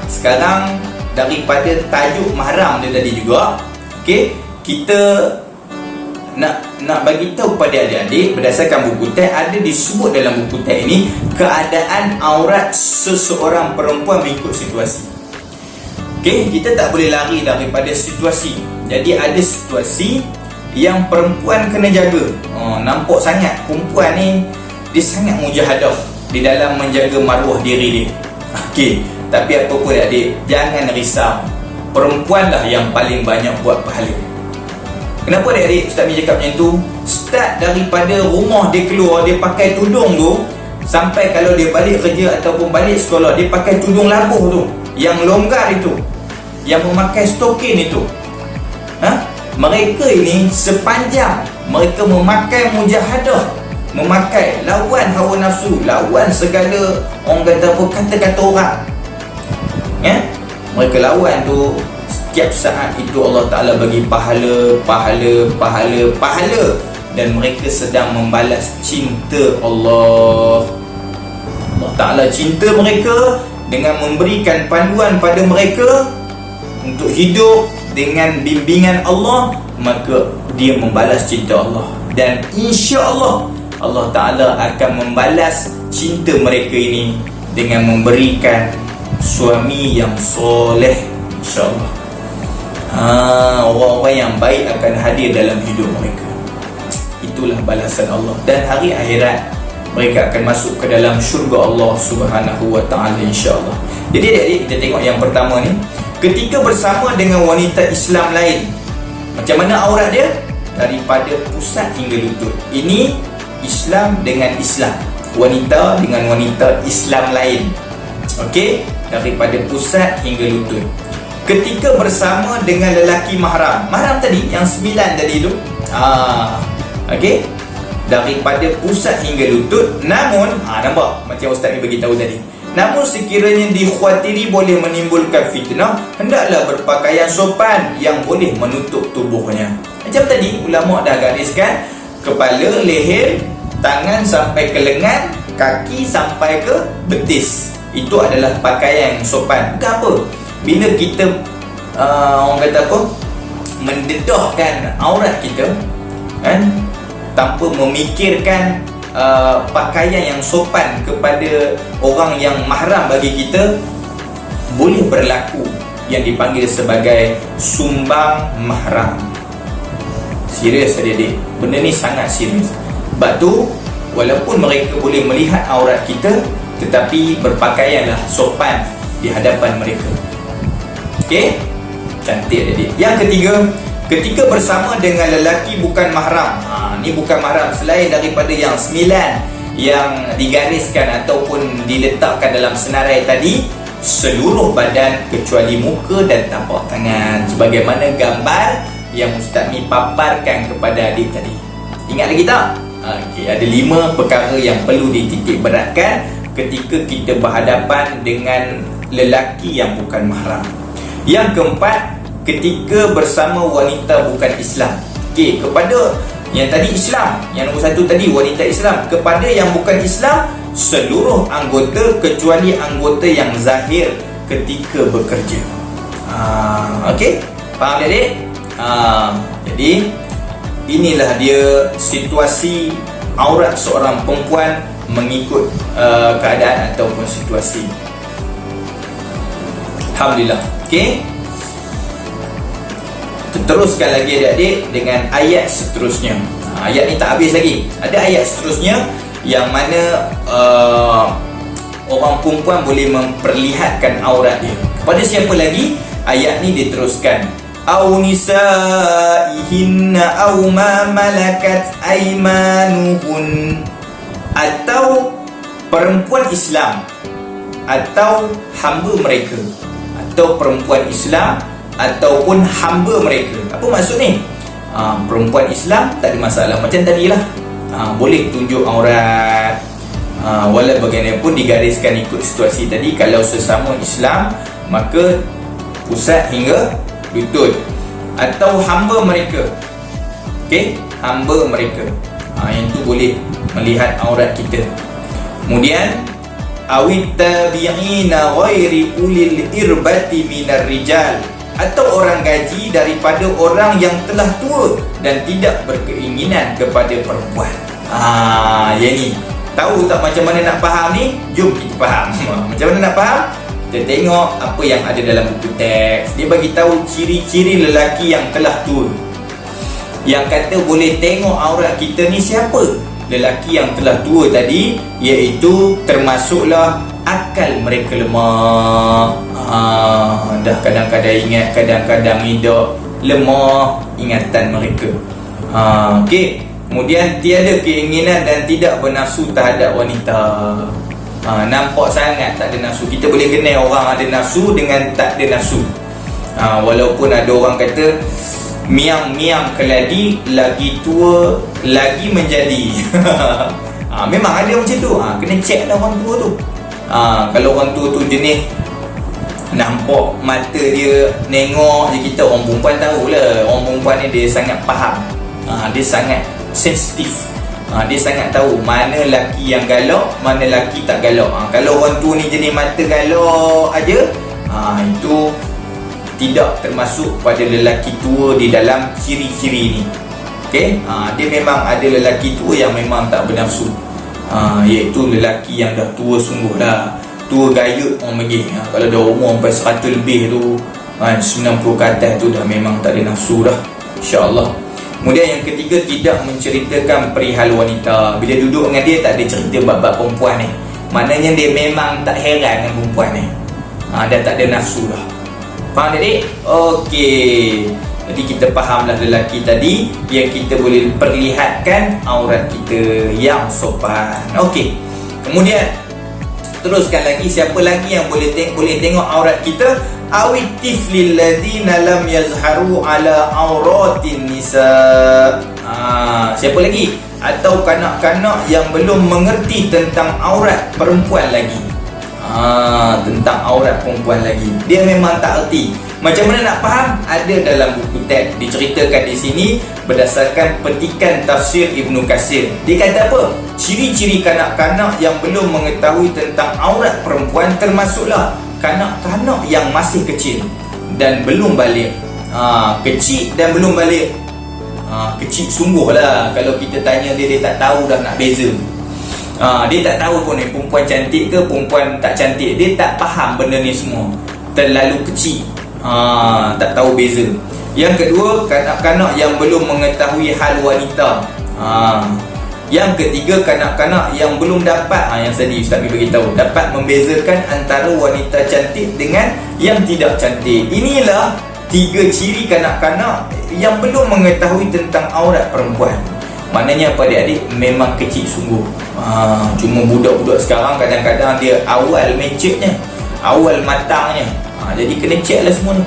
Sekarang daripada tajuk mahram dia tadi juga, okey, kita nak bagi tahu kepada adik-adik berdasarkan buku teks, ada disebut dalam buku teks ini keadaan aurat seseorang perempuan mengikut situasi. Okey, kita tak boleh lari daripada situasi. Jadi ada situasi yang perempuan kena jaga. Nampak sangat perempuan ni dia sangat mujahadah di dalam menjaga maruah diri dia. Okey, tapi apa pun adik, jangan risau. Perempuanlah yang paling banyak buat pahala. Kenapa adik-adik Ustaz ni cakap macam tu? Start daripada rumah dia keluar, dia pakai tudung tu, sampai kalau dia balik kerja ataupun balik sekolah, dia pakai tudung labuh tu, yang longgar itu, yang memakai stokin itu. Mereka ini sepanjang mereka memakai mujahadah, memakai lawan hawa nafsu, lawan segala orang kata apa, kata-kata orang, mereka lawan tu. Setiap saat itu Allah Ta'ala bagi pahala, dan mereka sedang membalas cinta Allah. Allah Ta'ala cinta mereka dengan memberikan panduan pada mereka untuk hidup dengan bimbingan Allah, maka dia membalas cinta Allah. Dan insya-Allah Allah Ta'ala akan membalas cinta mereka ini dengan memberikan suami yang soleh, insya-Allah. Orang-orang yang baik akan hadir dalam hidup mereka. Itulah balasan Allah. Dan hari akhirat mereka akan masuk ke dalam syurga Allah Subhanahu wa ta'ala, insya-Allah. Jadi adik-adik, kita tengok yang pertama ni. Ketika bersama dengan wanita Islam lain, macam mana aurat dia? Daripada pusat hingga lutut. Ini Islam dengan Islam, wanita dengan wanita Islam lain. Okey, daripada pusat hingga lutut. Ketika bersama dengan lelaki mahram. Mahram tadi yang 9 tadi tu. Okey. Daripada pusat hingga lutut. Namun, nampak macam ustaz ni bagi tahu tadi. Namun sekiranya dikhawatiri boleh menimbulkan fitnah, hendaklah berpakaian sopan yang boleh menutup tubuhnya. Macam tadi ulama dah gariskan, kepala, leher, tangan sampai ke lengan, kaki sampai ke betis. Itu adalah pakaian yang sopan. Bukan apa? Bila kita orang kata apa, mendedahkan aurat kita, tanpa memikirkan pakaian yang sopan kepada orang yang mahram bagi kita, boleh berlaku yang dipanggil sebagai sumbang mahram. Serius adik-adik, benda ni sangat serius. Sebab tu walaupun mereka boleh melihat aurat kita, tetapi berpakaianlah sopan di hadapan mereka. Okey, cantik adik. Yang ketiga, ketika bersama dengan lelaki bukan mahram. Ni bukan mahram selain daripada yang 9 yang digariskan ataupun diletakkan dalam senarai tadi. Seluruh badan kecuali muka dan tapak tangan, sebagaimana gambar yang Ustaz ni paparkan kepada adik tadi. Ingat lagi tak? Okey, ada 5 perkara yang perlu dititik beratkan ketika kita berhadapan dengan lelaki yang bukan mahram. Yang keempat, ketika bersama wanita bukan Islam. Okey, kepada yang tadi Islam, yang nombor 1 tadi wanita Islam, kepada yang bukan Islam, seluruh anggota kecuali anggota yang zahir ketika bekerja. Okey, faham adik? Jadi inilah dia situasi aurat seorang perempuan mengikut keadaan ataupun situasi. Alhamdulillah. Okey, teruskan lagi adik-adik dengan ayat seterusnya. Ayat ni tak habis lagi. Ada ayat seterusnya yang mana orang perempuan boleh memperlihatkan aurat dia. Kepada siapa lagi? Ayat ni diteruskan, au nisaihinna au ma malakat aymanuhun, atau perempuan Islam atau hamba mereka, atau perempuan Islam ataupun hamba mereka. Apa maksud ni? Perempuan Islam tak ada masalah, macam tadilah. Boleh tunjuk aurat, walau bagaimanapun digariskan ikut situasi tadi. Kalau sesama Islam maka pusat hingga lutut. Atau hamba mereka. Okey, hamba mereka. Yang tu boleh melihat aurat kita. Kemudian awit tabi'ina ghairi ulil irbati minar rijal, atau orang gaji daripada orang yang telah tua dan tidak berkeinginan kepada perempuan. Yang ni tahu tak macam mana nak faham ni? Jom kita faham. Macam mana nak faham? Kita tengok apa yang ada dalam buku teks. Dia bagi tahu ciri-ciri lelaki yang telah tua. Yang kata boleh tengok aurat kita ni siapa? Lelaki yang telah tua tadi, iaitu termasuklah akal mereka lemah. Dah kadang-kadang ingat, kadang-kadang tidak, lemah ingatan mereka. Okey. Kemudian tiada keinginan dan tidak bernafsu terhadap wanita. Nampak sangat tak ada nafsu. Kita boleh kenal orang ada nafsu dengan tak ada nafsu. Walaupun ada orang kata miang-miang keladi, lagi tua lagi menjadi. Memang ada macam tu. Kena check dah orang tua tu. Kalau orang tua tu jenis nampak mata dia, nengok je kita, orang perempuan tahulah. Orang perempuan ni dia sangat faham. Dia sangat sensitif. Dia sangat tahu mana lelaki yang galak, mana lelaki tak galak. Kalau orang tua ni jenis mata galak aja, itu tidak termasuk pada lelaki tua di dalam ciri-ciri ni. Okey, dia memang ada lelaki tua yang memang tak bernafsu. Iaitu lelaki yang dah tua sungguh dah. Tua gayut orang panggil. Kalau dah umur sampai 100 lebih tu, 90 ke atas tu dah memang tak ada nafsu dah, insya-Allah. Kemudian yang ketiga, tidak menceritakan perihal wanita. Bila duduk dengan dia tak ada cerita bab-bab perempuan ni. Maknanya dia memang tak heran dengan perempuan ni. Dah tak ada nafsu dah. Faham adik? Okey. Jadi kita fahamlah lelaki tadi yang kita boleh perlihatkan aurat kita yang sopan. Okey. Kemudian teruskan lagi, siapa lagi yang boleh tengok aurat kita? Awit tiflil ladzina lam yazharu ala auratin nisa. Siapa lagi? Atau kanak-kanak yang belum mengerti tentang aurat perempuan lagi. Tentang aurat perempuan lagi, dia memang tak erti. Macam mana nak faham? Ada dalam buku teks diceritakan di sini berdasarkan petikan tafsir Ibnu Katsir. Dia kata apa? Ciri-ciri kanak-kanak yang belum mengetahui tentang aurat perempuan termasuklah kanak-kanak yang masih kecil dan belum balik. Kecil dan belum balik. Kecil sungguh lah. Kalau kita tanya dia, dia tak tahu dah nak beza. Dia tak tahu pun ni perempuan cantik ke perempuan tak cantik. Dia tak faham benda ni semua. Terlalu kecil. Tak tahu beza. Yang kedua, kanak-kanak yang belum mengetahui hal wanita. Yang ketiga, kanak-kanak yang belum dapat, yang tadi Ustaz beritahu, dapat membezakan antara wanita cantik dengan yang tidak cantik. Inilah 3 ciri kanak-kanak yang belum mengetahui tentang aurat perempuan. Maknanya apa adik-adik? Memang kecil sungguh. Cuma budak-budak sekarang kadang-kadang dia awal meceknya, awal matangnya. Jadi kena check lah semua ni.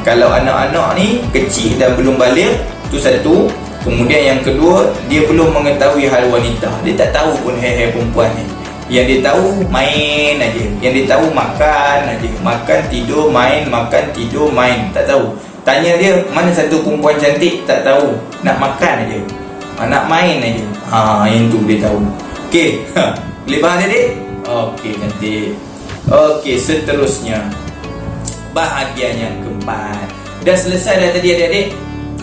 Kalau anak-anak ni kecil dan belum balik, tu satu. Kemudian yang kedua, dia belum mengetahui hal wanita. Dia tak tahu pun hal-hal perempuan ni. Yang dia tahu main aja. Yang dia tahu makan aja. Makan, tidur, main, makan, tidur, main. Tak tahu. Tanya dia mana satu perempuan cantik, tak tahu. Nak makan aja. Nak main aja. Yang tu dia tahu. Okey. Boleh faham adik? Okey, cantik. Okey, seterusnya bahagian yang keempat. Dah selesai dah tadi adik-adik,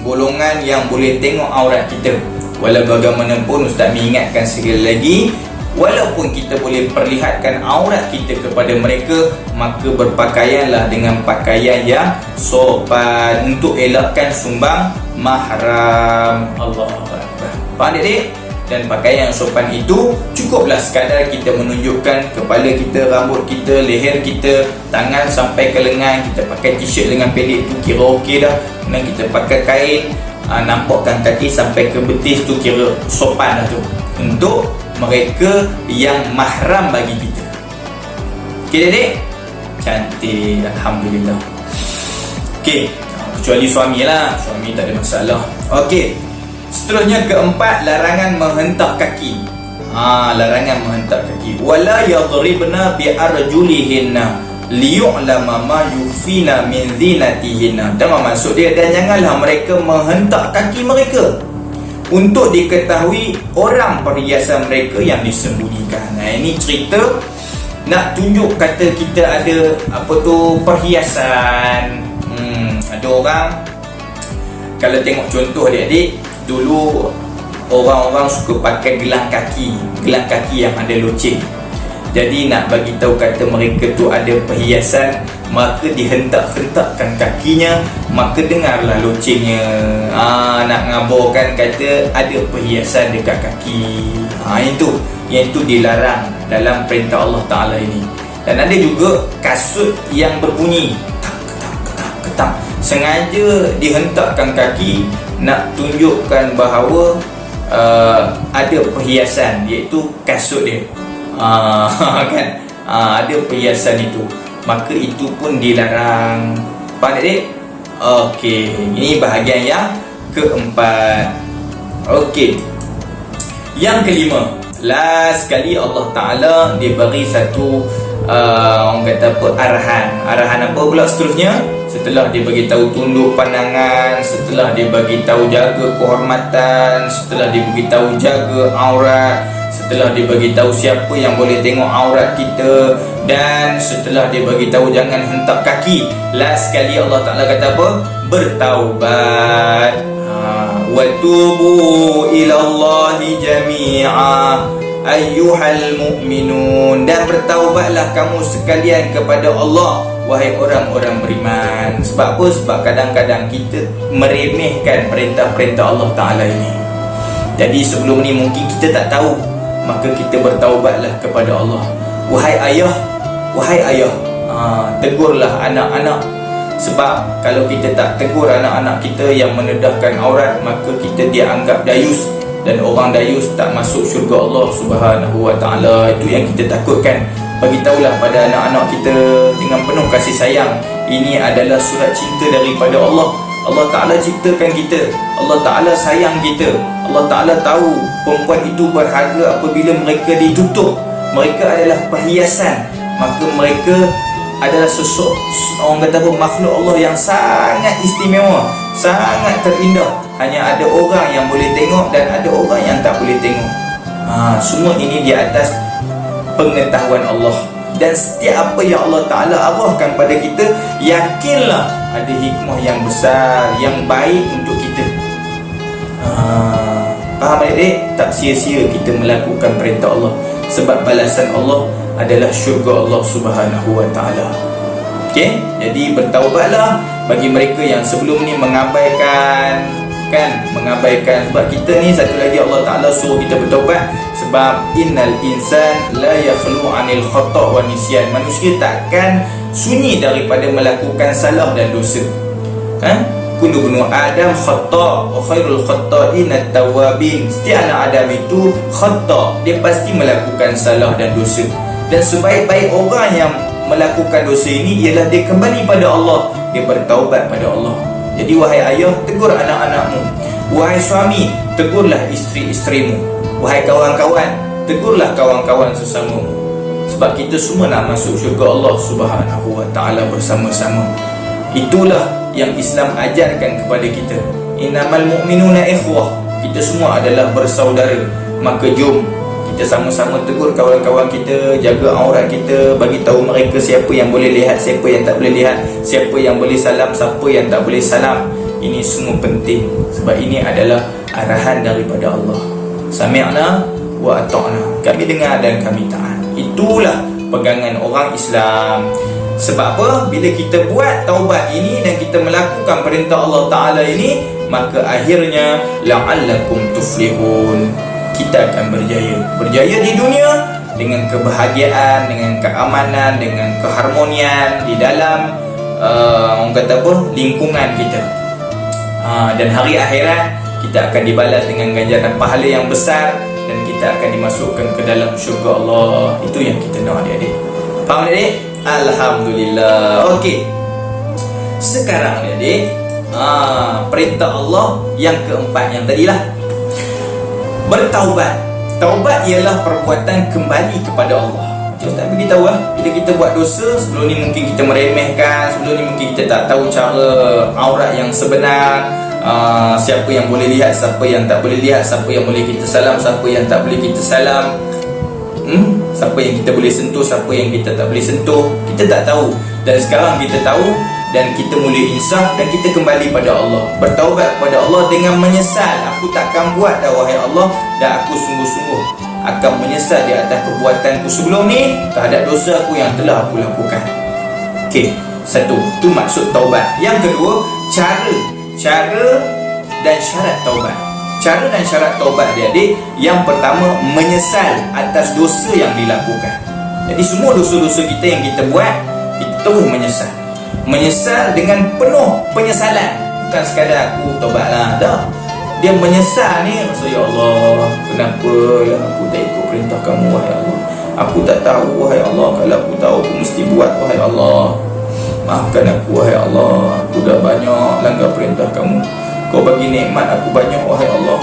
golongan yang boleh tengok aurat kita. Walau bagaimanapun Ustaz mengingatkan sekali lagi, walaupun kita boleh perlihatkan aurat kita kepada mereka, maka berpakaianlah dengan pakaian yang sopan untuk elakkan sumbang mahram. Allahu Akbar. Faham adik-adik? Dan pakaian yang sopan itu cukuplah sekadar kita menunjukkan kepala kita, rambut kita, leher kita, tangan sampai ke lengan. Kita pakai t-shirt dengan pendek tu kira okey dah. Kemudian kita pakai kain, nampakkan kaki sampai ke betis tu kira sopan dah tu. Untuk mereka yang mahram bagi kita. Okey adik? Cantik, Alhamdulillah. Okey, kecuali suami lah. Suami tak ada masalah. Okey. Seterusnya keempat, larangan menghentak kaki. Larangan menghentak kaki. Wala yadribna bi arjulihinna liyu'lama ma yufina min zinatihinna. Dan maksud dia, dan janganlah mereka menghentak kaki mereka untuk diketahui orang perhiasan mereka yang disembunyikan. Ini cerita nak tunjuk kata kita ada apa tu perhiasan. Ada orang, kalau tengok contoh adik-adik, dulu orang-orang suka pakai gelang kaki yang ada loceng. Jadi nak bagi tahu kata mereka tu ada perhiasan, maka dihentak-hentakkan kakinya, maka dengarlah locengnya. Nak ngabarkan kata ada perhiasan dekat kaki. Yang itu dilarang dalam perintah Allah Ta'ala ini. Dan ada juga kasut yang berbunyi ketak, sengaja dihentakkan kaki nak tunjukkan bahawa ada perhiasan, iaitu kasut dia. Kan? Ada perhiasan itu, maka itu pun dilarang. Faham adik? Okey, ini bahagian yang keempat. Okey, yang kelima, last sekali Allah Ta'ala dia bagi satu orang kata apa, arahan apa pula seterusnya. Setelah dia bagi tahu tunduk pandangan, setelah dia bagi tahu jaga kehormatan, setelah dia bagi tahu jaga aurat, setelah dia bagi tahu siapa yang boleh tengok aurat kita, dan setelah dia bagi tahu jangan hentak kaki, last sekali Allah Ta'ala kata apa? Bertaubat. Wa tubu ilallahi jami'a ayyuhal mu'minun. Dan bertaubatlah kamu sekalian kepada Allah, wahai orang-orang beriman. Sebab apa? Sebab kadang-kadang kita meremehkan perintah-perintah Allah Ta'ala ini. Jadi sebelum ni mungkin kita tak tahu, maka kita bertaubatlah kepada Allah. Wahai ayah, tegurlah anak-anak. Sebab kalau kita tak tegur anak-anak kita yang menedahkan aurat, maka kita dianggap dayus, dan orang dayus tak masuk syurga Allah Subhanahu Wa Ta'ala. Itu yang kita takutkan. Bagi tahulah pada anak-anak kita dengan penuh kasih sayang, ini adalah surat cinta daripada Allah. Allah Ta'ala ciptakan kita, Allah Ta'ala sayang kita, Allah Ta'ala tahu perempuan itu berharga apabila mereka ditutup. Mereka adalah perhiasan, maka mereka adalah orang kata apa, makhluk Allah yang sangat istimewa, sangat terindah. Hanya ada orang yang boleh tengok dan ada orang yang tak boleh tengok. Semua ini di atas pengetahuan Allah. Dan setiap apa yang Allah Ta'ala arahkan pada kita, yakinlah ada hikmah yang besar, yang baik untuk kita. Faham adik? Tak sia-sia kita melakukan perintah Allah, sebab balasan Allah adalah syurga Allah Subhanahu Wa Ta'ala. Okey, jadi bertaubatlah bagi mereka yang sebelum ni mengabaikan, sebab kita ni satu lagi Allah Ta'ala suruh kita bertaubat. Sebab innal insan la yakhlu anil khata' wa nisyan. Manusia takkan sunyi daripada melakukan salah dan dosa. kullu bnu Adam khata' wa khairul khata'in at-tawwabin. Setiap anak Adam itu khata', dia pasti melakukan salah dan dosa. Dan sebaik-baik orang yang melakukan dosa ini ialah dia kembali pada Allah, dia bertaubat pada Allah. Jadi wahai ayah, tegur anak-anakmu. Wahai suami, tegurlah isteri-isterimu. Wahai kawan-kawan, tegurlah kawan-kawan sesamamu. Sebab kita semua nak masuk syurga Allah Subhanahu wa ta'ala bersama-sama. Itulah yang Islam ajarkan kepada kita. Innamal mu'minuna ikhwah. Kita semua adalah bersaudara. Maka jom kita sama-sama tegur kawan-kawan kita, jaga aurat kita, bagi tahu mereka siapa yang boleh lihat, siapa yang tak boleh lihat, siapa yang boleh salam, siapa yang tak boleh salam. Ini semua penting sebab ini adalah arahan daripada Allah. Sami'na wa ata'na. Kami dengar dan kami taat. Itulah pegangan orang Islam. Sebab apa? Bila kita buat taubat ini dan kita melakukan perintah Allah Ta'ala ini, maka akhirnya la'allakum tuflihun. Kita akan berjaya. Berjaya di dunia dengan kebahagiaan, dengan keamanan, dengan keharmonian di dalam orang kata apa? Lingkungan kita. Dan hari akhirat kita akan dibalas dengan ganjaran pahala yang besar dan kita akan dimasukkan ke dalam syurga Allah. Itu yang kita nak, adik-adik. Faham, adik? Alhamdulillah. Okey. Sekarang, adik, perintah Allah yang keempat yang tadilah, bertaubat. Taubat ialah perbuatan kembali kepada Allah. Ustaz beritahu bila kita buat dosa, sebelum ni mungkin kita meremehkan, sebelum ni mungkin kita tak tahu cara aurat yang sebenar, siapa yang boleh lihat, siapa yang tak boleh lihat, siapa yang boleh kita salam, siapa yang tak boleh kita salam, siapa yang kita boleh sentuh, siapa yang kita tak boleh sentuh. Kita tak tahu. Dan sekarang kita tahu dan kita mula insaf dan kita kembali pada Allah, bertaubat kepada Allah dengan menyesal. Aku takkan buat dah wahai Allah, dan aku sungguh-sungguh akan menyesal di atas perbuatanku sebelum ni terhadap dosa aku yang telah aku lakukan. Okey, satu, itu maksud taubat. Yang kedua, cara dan syarat taubat. Cara dan syarat taubat, adik-adik, yang pertama, menyesal atas dosa yang dilakukan. Jadi semua dosa-dosa kita yang kita buat, kita terus menyesal. Menyesal dengan penuh penyesalan. Bukan sekadar aku taubatlah, dah. Dia menyesal ni, rasa ya Allah, kenapa lah aku tak ikut perintah kamu wahai Allah. Aku tak tahu wahai Allah, kalau aku tahu aku mesti buat wahai Allah. Maafkan aku wahai Allah, aku dah banyak langgar perintah kamu. Kau bagi nikmat aku banyak wahai Allah.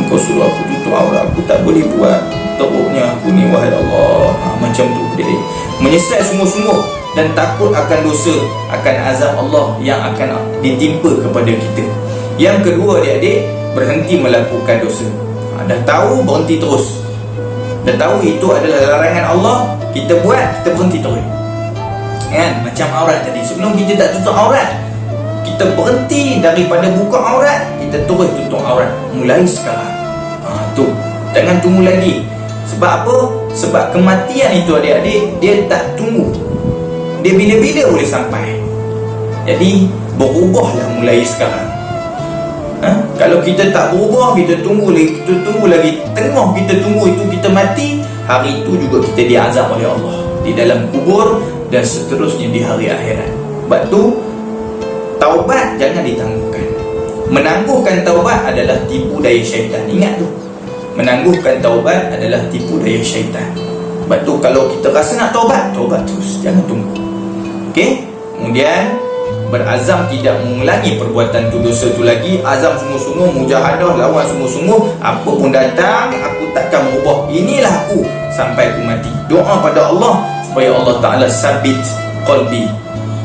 Engkau suruh aku tutup aurat, aku tak boleh buat. Teruknya aku ni wahai Allah. Macam tu dia. Menyesal sungguh-sungguh dan takut akan dosa, akan azab Allah yang akan ditimpa kepada kita. Yang kedua, adik-adik, berhenti melakukan dosa. Dah tahu, berhenti terus. Dah tahu itu adalah larangan Allah, kita buat, kita berhenti terus. Kan? Macam aurat tadi, sebelum kita tak tutup aurat, kita berhenti daripada buka aurat, kita terus tutup aurat. Mulai sekarang. Tu, jangan tunggu lagi. Sebab apa? Sebab kematian itu, adik-adik, dia tak tunggu. Dia bila-bila boleh sampai. Jadi berubahlah mulai sekarang. Kalau kita tak berubah, kita tunggu lagi, tengah kita tunggu itu kita mati, hari itu juga kita diazab oleh Allah di dalam kubur dan seterusnya di hari akhirat. Sebab tu taubat jangan ditangguhkan. Menangguhkan taubat adalah tipu daya syaitan. Ingat tu, menangguhkan taubat adalah tipu daya syaitan. Sebab tu kalau kita rasa nak taubat terus, jangan tunggu. Okey? Kemudian berazam tidak mengulangi perbuatan tu, dosa tu lagi. Azam sungguh-sungguh, mujahadah, lawan sungguh-sungguh. Apa pun datang, aku takkan berubah. Inilah aku sampai aku mati. Doa pada Allah supaya Allah Ta'ala sabit qalbi,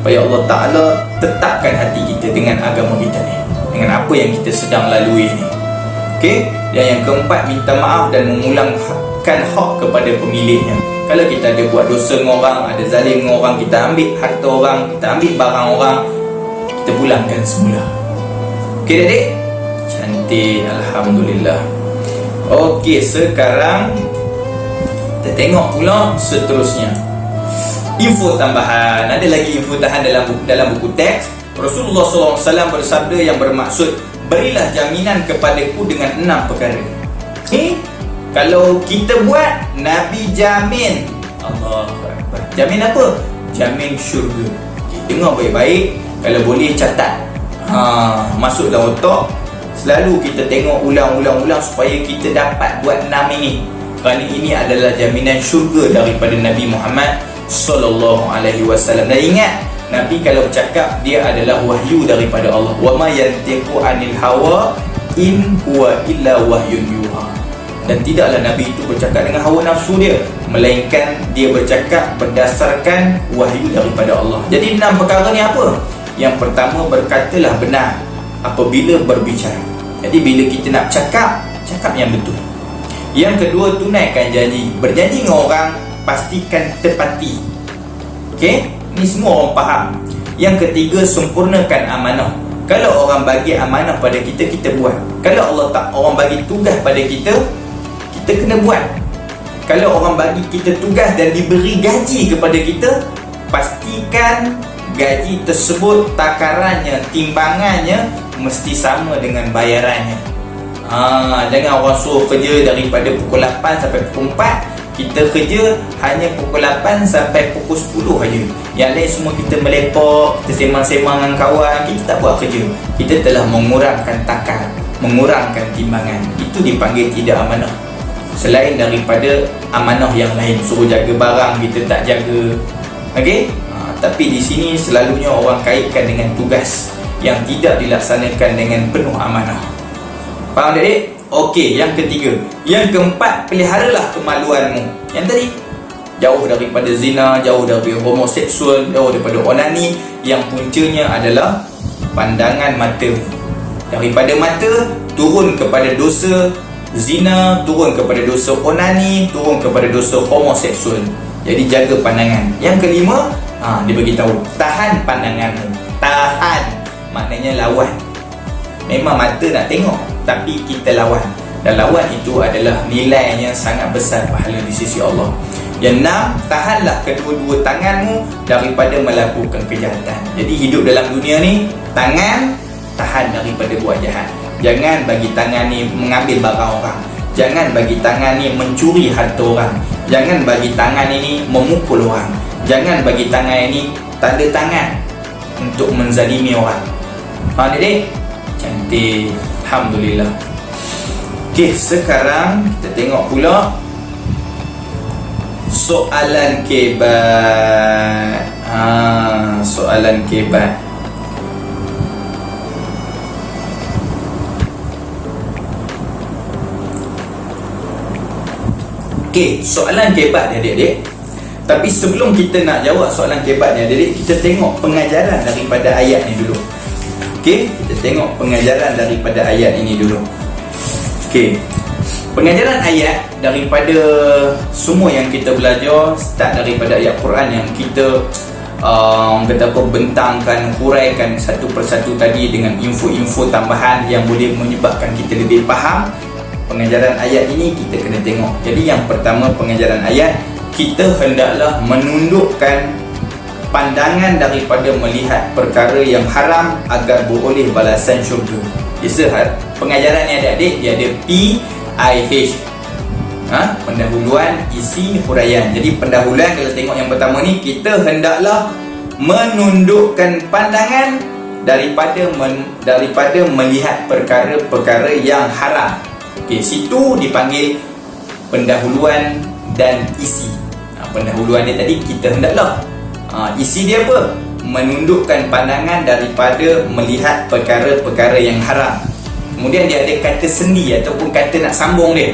supaya Allah Ta'ala tetapkan hati kita dengan agama kita ni, dengan apa yang kita sedang lalui ni. Okey? Dan yang keempat, minta maaf dan memulangkan hak kepada pemiliknya. Kalau kita ada buat dosa dengan orang, ada zalim dengan orang, kita ambil harta orang, kita ambil barang orang, kita pulangkan semula. Okey, adik? Cantik, Alhamdulillah. Okey, sekarang kita tengok pula seterusnya. Info tambahan. Ada lagi info tambahan dalam buku teks. Rasulullah SAW bersabda yang bermaksud, berilah jaminan kepadaku dengan 6 perkara. Kalau kita buat, Nabi jamin. Allahu Akbar. Jamin apa? Jamin syurga. Dengar baik-baik. Kalau boleh catat. masuk dalam otak. Selalu kita tengok ulang-ulang supaya kita dapat buat 6 ini. Kerana ini adalah jaminan syurga daripada Nabi Muhammad sallallahu alaihi wasallam. Dan ingat, Nabi kalau bercakap, dia adalah wahyu daripada Allah. Wa ma yantiqu anil hawa in huwa illa wahyun yuha. Dan tidaklah Nabi itu bercakap dengan hawa nafsu dia, melainkan dia bercakap berdasarkan wahyu daripada Allah. Jadi 6 perkara ni apa? Yang pertama, berkatalah benar apabila berbicara. Jadi bila kita nak cakap yang betul. Yang kedua, tunaikan janji. Berjanji dengan orang, pastikan tepati. Okey? Ni semua orang faham. Yang ketiga, sempurnakan amanah. Kalau orang bagi amanah pada kita, kita buat. Kalau orang bagi tugas pada kita, kita kena buat. Kalau orang bagi kita tugas dan diberi gaji kepada kita, pastikan gaji tersebut, takarannya, timbangannya mesti sama dengan bayarannya. Jangan orang suruh kerja daripada pukul 8 sampai pukul 4, kita kerja hanya pukul 8 sampai pukul 10 saja. Yang lain semua kita melepak, kita semang-semang dengan kawan, kita tak buat kerja. Kita telah mengurangkan takar, mengurangkan timbangan. Itu dipanggil tidak amanah. Selain daripada amanah yang lain, suruh jaga barang kita tak jaga. Okey? Tapi di sini selalunya orang kaitkan dengan tugas yang tidak dilaksanakan dengan penuh amanah. Faham adik? Okey, yang ketiga. Yang keempat, peliharalah kemaluanmu. Yang tadi, jauh daripada zina, jauh daripada homoseksual, jauh daripada onani. Yang puncanya adalah pandangan mata. Daripada mata, turun kepada dosa zina, turun kepada dosa onani, turun kepada dosa homoseksual. Jadi jaga pandangan. Yang kelima, dia beritahu, tahan pandanganmu. Tahan maknanya lawan. Memang mata nak tengok, tapi kita lawan. Dan lawan itu adalah nilainya sangat besar pahala di sisi Allah. Yang enam, tahanlah kedua-dua tanganmu daripada melakukan kejahatan. Jadi hidup dalam dunia ni, tangan tahan daripada buat jahat. Jangan bagi tangan ni mengambil barang orang. Jangan bagi tangan ni mencuri harta orang. Jangan bagi tangan ini memukul orang. Jangan bagi tangan ini tanda tangan untuk menzalimi orang. Faham adik? Cantik. Alhamdulillah. Okey, sekarang kita tengok pula soalan kebat. Soalan kebat. Okey, soalan kebat ni adik-adik. Tapi sebelum kita nak jawab soalan kebat ni adik-adik, kita tengok pengajaran daripada ayat ni dulu. Okey, kita tengok pengajaran daripada ayat ini dulu. Okey, pengajaran ayat daripada semua yang kita belajar, start daripada ayat Quran yang kita kata apa, bentangkan, huraikan satu persatu tadi dengan info-info tambahan yang boleh menyebabkan kita lebih faham. Pengajaran ayat ini kita kena tengok. Jadi yang pertama, pengajaran ayat, kita hendaklah menundukkan pandangan daripada melihat perkara yang haram agar beroleh balasan syurga. Jadi pengajaran ni adik-adik, dia ada PIH, pendahuluan, isi, huraian. Jadi pendahuluan, kalau tengok yang pertama ni, kita hendaklah menundukkan pandangan daripada melihat perkara-perkara yang haram. Okey, situ dipanggil pendahuluan dan isi. Pendahuluan dia tadi, kita hendaklah. Isi dia apa? Menundukkan pandangan daripada melihat perkara-perkara yang haram. Kemudian dia ada kata sendi ataupun kata nak sambung dia,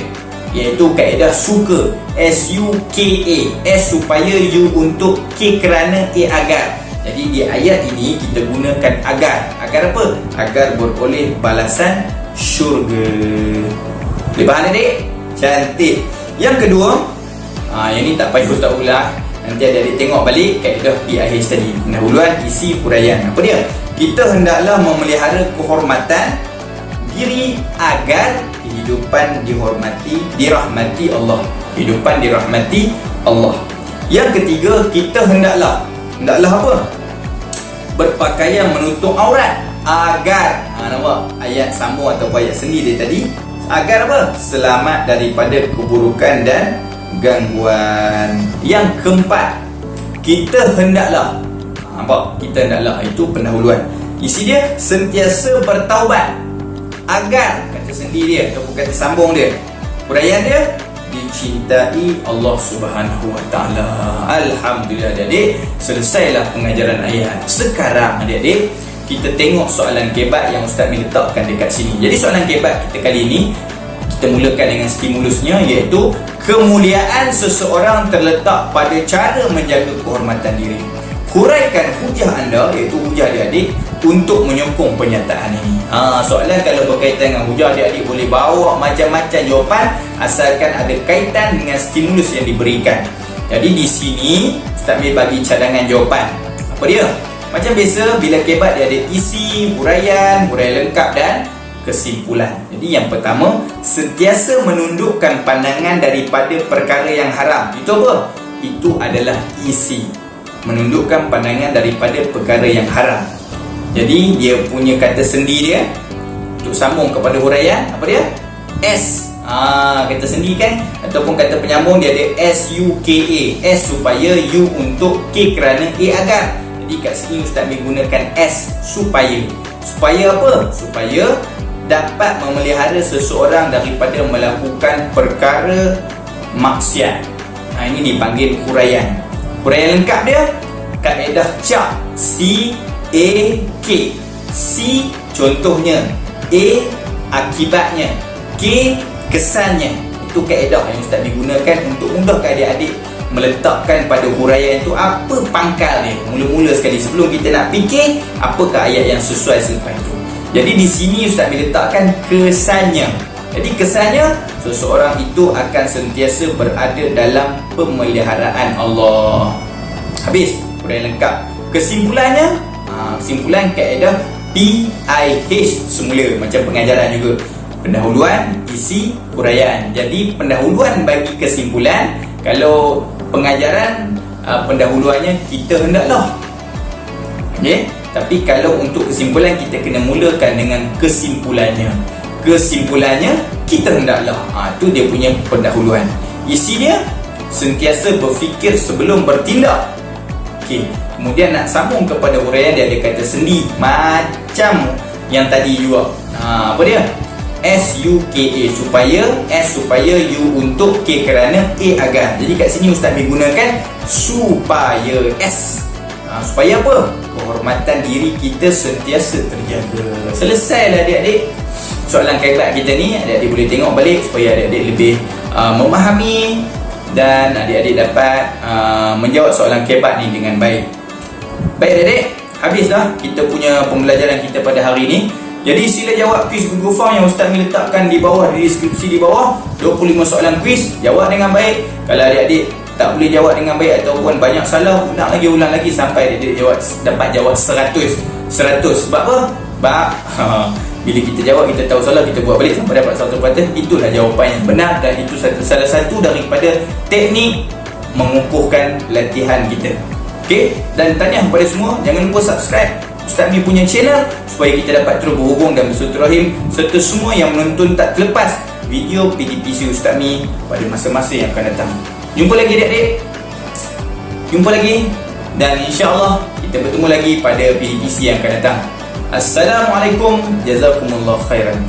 iaitu kaedah suka. S-U-K-A. S supaya, U untuk, K kerana, A agar. Jadi di ayat ini kita gunakan agar. Agar apa? Agar beroleh balasan syurga. Boleh faham adik? Cantik. Yang kedua, yang ni tak payah ustaz ulang. Nanti adik-adik tengok balik kaedah PIH tadi. Pendahuluan, isi, huraian. Apa dia? Kita hendaklah memelihara kehormatan diri agar kehidupan dirahmati Allah. Kehidupan dirahmati Allah. Yang ketiga, kita hendaklah apa? Berpakaian menutup aurat agar, nampak ayat sambung atau ayat sendi dia tadi, agar apa? Selamat daripada keburukan dan gangguan. Yang keempat, kita hendaklah, nampak? Kita hendaklah, itu pendahuluan. Isi dia sentiasa bertaubat agar, kata sendi dia ataupun kata sambung dia, huraian dia, dicintai Allah Subhanahu Wa Taala. Alhamdulillah adik-adik, selesailah pengajaran ayat. Sekarang adik-adik, kita tengok soalan kebat yang Ustaz Mi letakkan dekat sini. Jadi soalan kebat kita kali ini, kita mulakan dengan stimulusnya, iaitu kemuliaan seseorang terletak pada cara menjaga kehormatan diri. Huraikan hujah anda, iaitu hujah adik-adik, untuk menyokong pernyataan ini. Soalan kalau berkaitan dengan hujah, adik-adik boleh bawa macam-macam jawapan asalkan ada kaitan dengan stimulus yang diberikan. Jadi di sini Ustaz Mi bagi cadangan jawapan. Apa dia? Macam biasa, bila kebat dia ada isi, huraian lengkap dan kesimpulan. Jadi yang pertama, sentiasa menundukkan pandangan daripada perkara yang haram. Itu apa? Itu adalah isi. Menundukkan pandangan daripada perkara yang haram. Jadi dia punya kata sendi dia untuk sambung kepada huraian, apa dia? S. Kata sendi kan, ataupun kata penyambung dia ada SUKA. S supaya, U untuk, K kerana, A agar. Jadi kat sini Ustaz Mi gunakan S supaya. Supaya apa? Supaya dapat memelihara seseorang daripada melakukan perkara maksiat. Ini dipanggil huraian. Huraian lengkap dia, kaedah CAK, C-A-K. C contohnya, A akibatnya, K kesannya. Itu kaedah yang Ustaz digunakan untuk mudahkan adik-adik meletakkan pada huraian itu apa pangkal dia. Mula-mula sekali sebelum kita nak fikir apakah ayat yang sesuai selepas itu. Jadi di sini Ustaz letakkan kesannya. Jadi kesannya, seseorang itu akan sentiasa berada dalam pemeliharaan Allah. Habis huraian lengkap. Kesimpulannya, kesimpulan kaedah PIH semula, macam pengajaran juga. Pendahuluan, isi, huraian. Jadi pendahuluan bagi kesimpulan. Kalau pengajaran, pendahuluannya kita hendaklah, okay? Tapi kalau untuk kesimpulan, kita kena mulakan dengan kesimpulannya. Kesimpulannya, kita hendaklah. Itu dia punya pendahuluan. Isinya, sentiasa berfikir sebelum bertindak. Okay. Kemudian nak sambung kepada huraian, dia ada kata sendi macam yang tadi juga. Apa dia? SUKA, supaya, S supaya, U untuk, K kerana, A agar. Jadi kat sini Ustaz menggunakan supaya, S. Supaya apa? Kehormatan diri kita sentiasa terjaga. Selesailah adik-adik soalan kaibat kita ni. Adik-adik boleh tengok balik supaya adik-adik lebih memahami dan adik-adik dapat menjawab soalan kaibat ni dengan baik. Baik adik-adik, habislah kita punya pembelajaran kita pada hari ini. Jadi sila jawab kuis Google Form yang Ustaz letakkan di bawah, di deskripsi di bawah. 25 soalan kuis, jawab dengan baik. Kalau adik-adik tak boleh jawab dengan baik ataupun banyak salah, ulang lagi sampai adik-adik dapat jawab 100. Sebab apa? Sebab bila kita jawab, kita tahu salah, kita buat balik sampai dapat 100%. Itulah jawapan yang benar dan itu salah satu daripada teknik mengukuhkan latihan kita. Okey, dan tahniah kepada semua. Jangan lupa subscribe Ustaz Mi punya channel supaya kita dapat terus berhubung dan bersilaturahim serta semua yang menonton tak terlepas video PDPC Ustaz Mi pada masa-masa yang akan datang. Jumpa lagi adik-adik. Jumpa lagi dan insya-Allah kita bertemu lagi pada PDPC yang akan datang. Assalamualaikum, jazakumullah khairan.